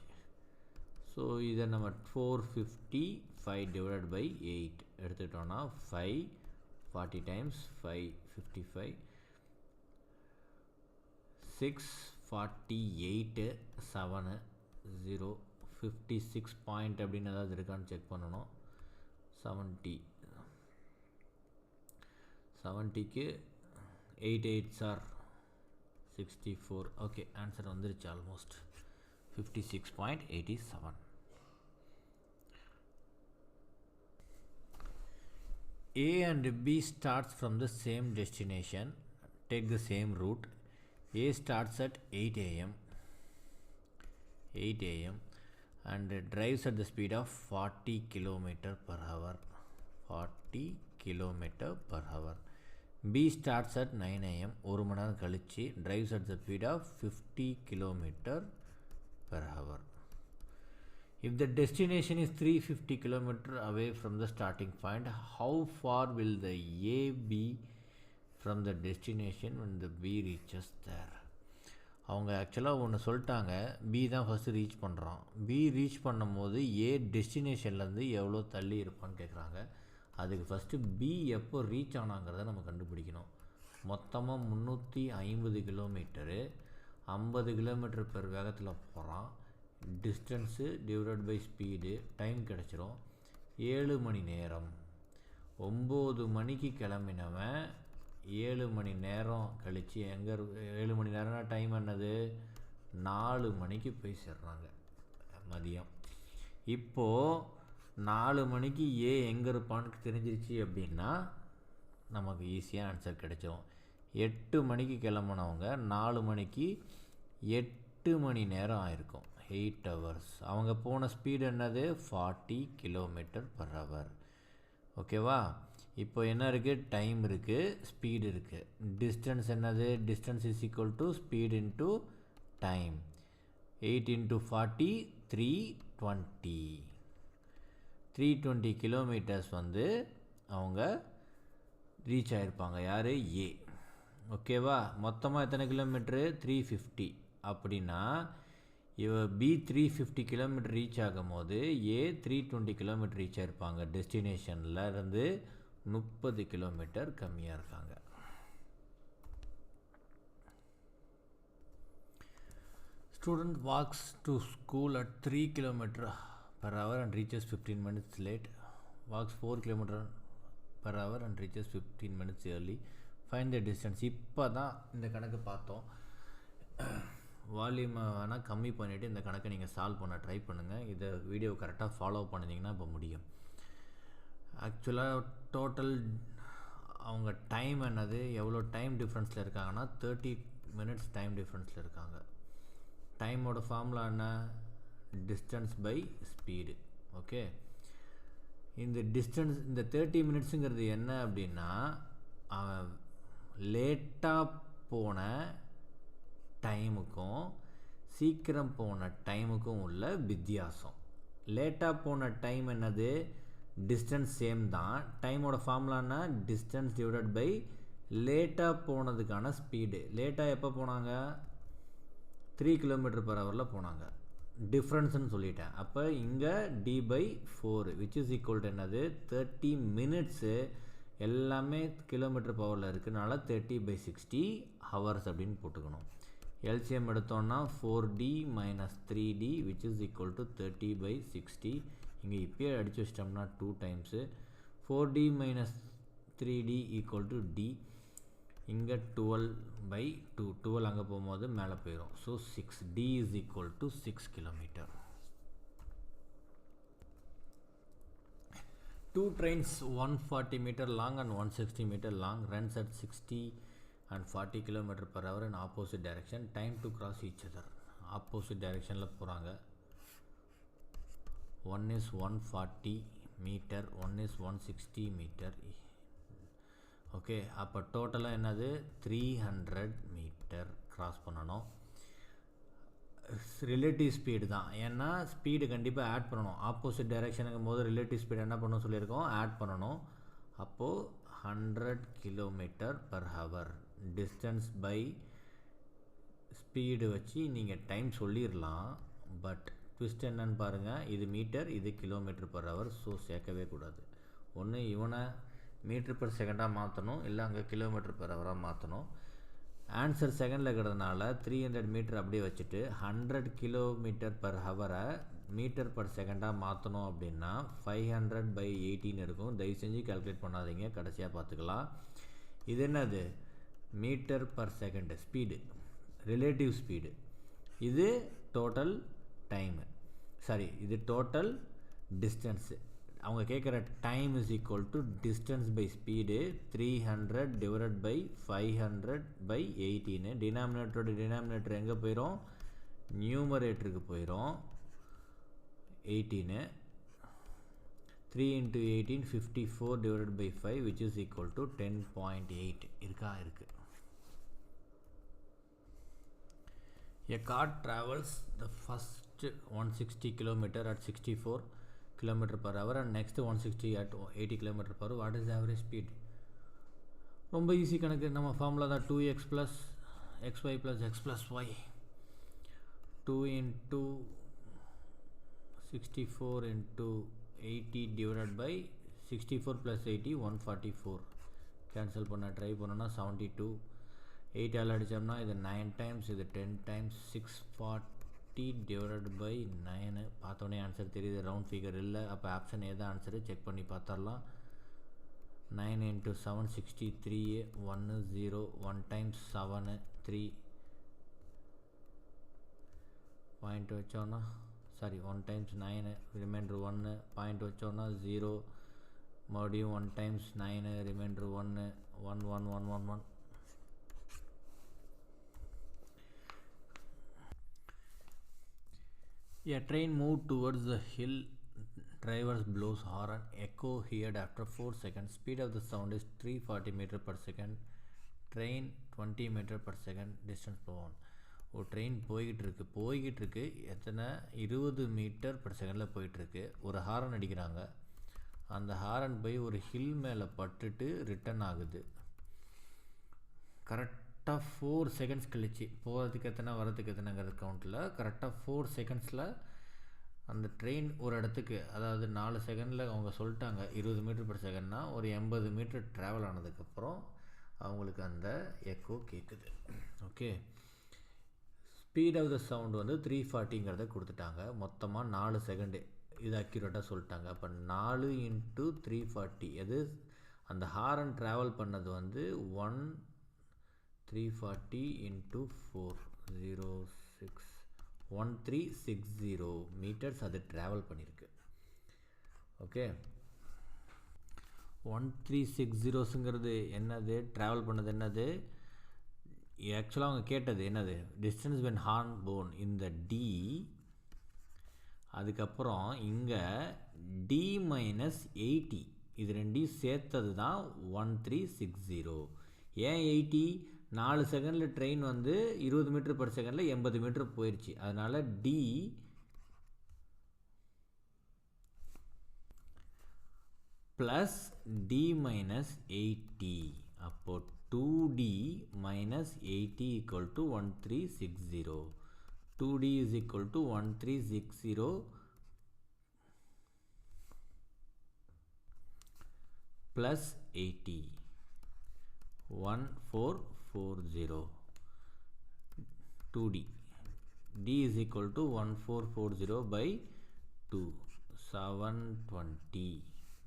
Speaker 1: So இதை நம்ம 455 divided by 8 எடுத்துட்டோன்னா 5 40 times 555 648 7 0 56 பாயிண்ட் அப்படின்னு ஏதாவது இருக்கான்னு செக் பண்ணணும். 70க்கு 8 8s are 64. ஓகே, ஆன்சர் வந்துருச்சு almost 56.87. A and B starts from the same destination, take the same route. A starts at 8 a.m. and drives at the speed of 40 km per hour. 40 km per hour. B starts at 9 a.m. ஒரு மணி நேரம் கழிச்சு drives at the speed of 50 km per hour. If the destination is 350 km away from the starting point, how far will the A be from the destination when the B reaches there? அவங்க ஆக்சுவலாக ஒன்று சொல்லிட்டாங்க, B தான் first reach பண்ணுறான். B reach பண்ணும்போது ஏ டெஸ்டினேஷன்லேருந்து எவ்வளோ தள்ளி இருப்பான்னு கேட்குறாங்க. அதுக்கு ஃபஸ்ட்டு பி எப்போ ரீச் ஆனாங்கிறத நம்ம கண்டுபிடிக்கணும். மொத்தமாக 350 கிலோமீட்டரு 50 கிலோமீட்டர் பெர் வேகத்தில் போகிறான். Distance divided by speed time கிடச்சிரும். 7 மணி நேரம். 9 மணிக்கு கிளம்பினவன் 7 மணி நேரம் கழித்து எங்கே 7 மணி நேரம்னா டைம் என்னது 4 மணிக்கு போய் சேர்றாங்க மதியம். இப்போது 4 மணிக்கு ஏ எங்கே இருப்பான்னு தெரிஞ்சிருச்சு அப்படின்னா நமக்கு ஈஸியாக ஆன்சர் கிடைச்சிடும். 8 மணிக்கு கிளம்புனவங்க 4 மணிக்கு 8 மணி நேரம் ஆயிருக்கும், 8 hours. அவங்க போன ஸ்பீடு என்னது 40 km per hour. ஓகேவா? இப்போ என்ன இருக்குது, டைம் இருக்குது, ஸ்பீடு இருக்குது. டிஸ்டன்ஸ் என்னது, distance is equal to speed into time. 8 × 40 320. 320 kilometres வந்து அவங்க ரீச் ஆகிருப்பாங்க. யார், ஏ. ஓகேவா? மொத்தமாக எத்தனை கிலோமீட்ரு 350. அப்படின்னா இவ பி 350 கிலோமீட்டர் ரீச் ஆகும் போது ஏ 320 கிலோமீட்டர் ரீச் ஆகிருப்பாங்க. டெஸ்டினேஷனில் இருந்து 30 கிலோமீட்டர் கம்மியாக இருக்காங்க. Student walks to school at 3 km per hour and reaches 15 minutes late. Walks 4 km per hour and reaches 15 minutes early. Find the distance. இப்போ தான் இந்த கணக்கு பார்த்தோம். வால்யூமை வேணால் கம்மி பண்ணிவிட்டு இந்த கணக்கை நீங்கள் சால்வ் பண்ண ட்ரை பண்ணுங்கள். இதை வீடியோ கரெக்டாக ஃபாலோ பண்ணிங்கன்னா இப்போ முடியும். ஆக்சுவலாக டோட்டல் அவங்க டைம் என்னது, எவ்வளோ டைம் டிஃப்ரென்ஸில் இருக்காங்கன்னா 30 minutes டைம் டிஃப்ரென்ஸில் இருக்காங்க. டைமோட ஃபார்முலா என்ன, டிஸ்டன்ஸ் பை ஸ்பீடு. ஓகே, இந்த டிஸ்டன்ஸ் இந்த 30 minutesங்கிறது என்ன அப்படின்னா அவன் லேட்டாக போன டைமுக்கும் சீக்கிரம் போன டைமுக்கும் உள்ள வித்தியாசம். லேட்டாக போன டைம் என்னது, டிஸ்டன்ஸ் சேம் தான். டைமோட ஃபார்முலான்னா டிஸ்டன்ஸ் டிவைடட் பை லேட்டாக போனதுக்கான ஸ்பீடு. லேட்டாக எப்போ போனாங்க, 3 km per hour போனாங்க. டிஃப்ரென்ஸ்னு சொல்லிட்டேன். அப்போ இங்கே d/4 which is equal to என்னது 30 minutes. எல்லாமே கிலோமீட்டர் பவரில் இருக்குனால 30/60 hours அப்படின்னு போட்டுக்கணும். எல்சிஎம் எடுத்தோன்னா 4d - 3d which is equal to 30/60. இங்கே இப்போயே அடித்து வச்சிட்டோம்னா 2 times 4d - 3d equal to d. இங்கே 12/2 12 அங்கே போகும்போது மேலே போயிடும். So 6d is equal to 6 km. Two trains 140 meter long and 160 meter long runs at 60 and 40 km per hour in opposite direction. Time to cross each other. Opposite direction la poranga. One is 140 meter, one is 160 meter. Okay, அப்போ டோட்டலாக என்னது 300 metre cross பண்ணணும். Relative speed தான், ஏன்னா speed கண்டிப்பாக add பண்ணணும். Opposite டைரெக்ஷனுங்கும் போது relative speed என்ன பண்ணணும் சொல்லியிருக்கோம், ஆட் பண்ணணும். அப்போது 100 kilometre per hour. Distance by speed வச்சு நீங்கள் டைம் சொல்லிடலாம். பட் ட்விஸ்ட் என்னன்னு பாருங்கள், இது மீட்டர், இது கிலோமீட்டர் பர் ஹவர். ஸோ சேர்க்கவே கூடாது. ஒன்று இவனை மீட்டர் பர் செகண்டாக மாற்றணும், இல்லை அங்கே கிலோமீட்டர் பர் ஹவராக மாற்றணும். ஆன்சர் செகண்டில் இருக்கிறதுனால 300 மீட்டர் அப்படியே வச்சுட்டு 100 கிலோமீட்டர் பர் ஹவரை மீட்டர் பர் செகண்டாக மாற்றணும். அப்படின்னா 500/18 இருக்கும். தயவு செஞ்சு கால்குலேட் பண்ணாதீங்க, கடைசியாக பார்த்துக்கலாம். இது என்னது, metre per second speed, relative speed. இது டோட்டல் டைமு, சாரி இது டோட்டல் டிஸ்டன்ஸு. அவங்க கேட்குற time is equal to distance by speed 300 divided by 500/18. டினாமினேட்டரோட டினாமினேட்டர் எங்கே போயிடும், நியூமரேட்டருக்கு போயிடும். 18 3 × 18 54 divided by 5 which is equal to 10.8 இருக்கா, இருக்குது. A car travels the first 160 km at 64 km per hour and next 160 at 80 km per hour. What is the average speed? ரொம்ப easy கணக்கு. நம்ம ஃபார்முலா தான் 2x plus xy plus x plus y. 2 into 64 into 80 divided by 64 plus 80 144. Cancel பண்ண try பண்ணோன்னா 72. 8 all அடித்தோம்னா இது 9 times, இது 10 times. 640 divided by 9. பார்த்தோன்னே answer தெரியுது, ரவுண்ட் ஃபிகர் இல்லை. அப்போ ஆப்ஷன் ஏதா ஆன்சரு செக் பண்ணி பார்த்துடலாம். 9 × 7 63. 1 0 1 times 7 3. பாயிண்ட் வச்சோன்னா சாரி 1 times 9 ரிமைண்டர் 1. பாயிண்ட் வச்சோன்னா 0. மறுபடியும் 1 times 9 reminder 1 1 1 1 1 1. A train moved towards the hill. Drivers blows horn. Echo heard after 4 seconds. Speed of the sound is 340 meter per second. Train 20 meter per second. Distance per 1. ஒரு train போய்கிட்டு இருக்கு. எத்தனை 20 metre per செகண்டில் போயிட்டுருக்கு. ஒரு horn அடிக்கிறாங்க. அந்த horn போய் ஒரு ஹில் மேலே பட்டுட்டு ரிட்டன் ஆகுது. கரெக்டாக 4 செகண்ட்ஸ் கழிச்சு, போகிறதுக்கு எத்தனை வரதுக்கு எத்தனைங்கிற கவுண்டில் கரெக்டாக 4 செகண்ட்ஸில் அந்த ட்ரெயின் ஒரு இடத்துக்கு, அதாவது 4 செகண்டில் அவங்க சொல்லிட்டாங்க 20 மீட்டர் பர் செகண்ட்னா ஒரு 80 மீட்டர் ட்ராவல் ஆனதுக்கப்புறம் அவங்களுக்கு அந்த எக்கோ கேட்குது. Okay, speed of the sound வந்து 340ங்கிறத கொடுத்துட்டாங்க. மொத்தமாக 4 செகண்டு, இது அக்யூரேட்டாக சொல்லிட்டாங்க. அப்போ 4 × 340, எது அந்த ஹாரன் ட்ராவல் பண்ணது வந்து 340 × 4 1360 மீட்டர்ஸ் அது ட்ராவல் பண்ணியிருக்கு. ஓகே, 1360ங்கிறது என்னது, ட்ராவல் பண்ணது என்னது, ஆக்சுவலாக அவங்க கேட்டது என்னது, டிஸ்டன்ஸ் வென் ஹார்ன் போன் இந்த டி. அதுக்கப்புறம் இங்கே டி மைனஸ் 80, இது ரெண்டையும் சேர்த்தது தான் 1360. ஏன் 80? 4 செகண்டில் ட்ரெயின் வந்து 20 மீட்டர் பர் செகண்டில் 80 மீட்டர் போயிடுச்சு. அதனால் டி ப்ளஸ் டி மைனஸ் 80. அப்போது 2d minus 80 equal to 1360. 2d is equal to 1360 plus 80. 1440. 2d. d is equal to 1440 by 2. 720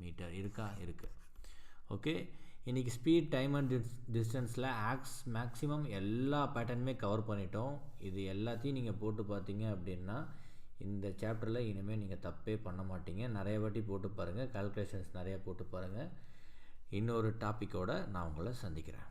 Speaker 1: metre இருக்கா, இருக்கு. ஓகே, இன்றைக்கி ஸ்பீட், டைம் அண்ட் டிஸ்டன்ஸில் மேக்ஸிமம் எல்லா பேட்டர்னுமே கவர் பண்ணிட்டோம். இது எல்லாத்தையும் நீங்கள் போட்டு பார்த்தீங்க அப்படின்னா இந்த சாப்டரில் இனிமேல் நீங்கள் தப்பே பண்ண மாட்டீங்க. நிறைய வாட்டி போட்டு பாருங்கள், கால்குலேஷன்ஸ் நிறையா போட்டு பாருங்கள். இன்னொரு டாப்பிக்கோடு நான் உங்களை சந்திக்கிறேன்.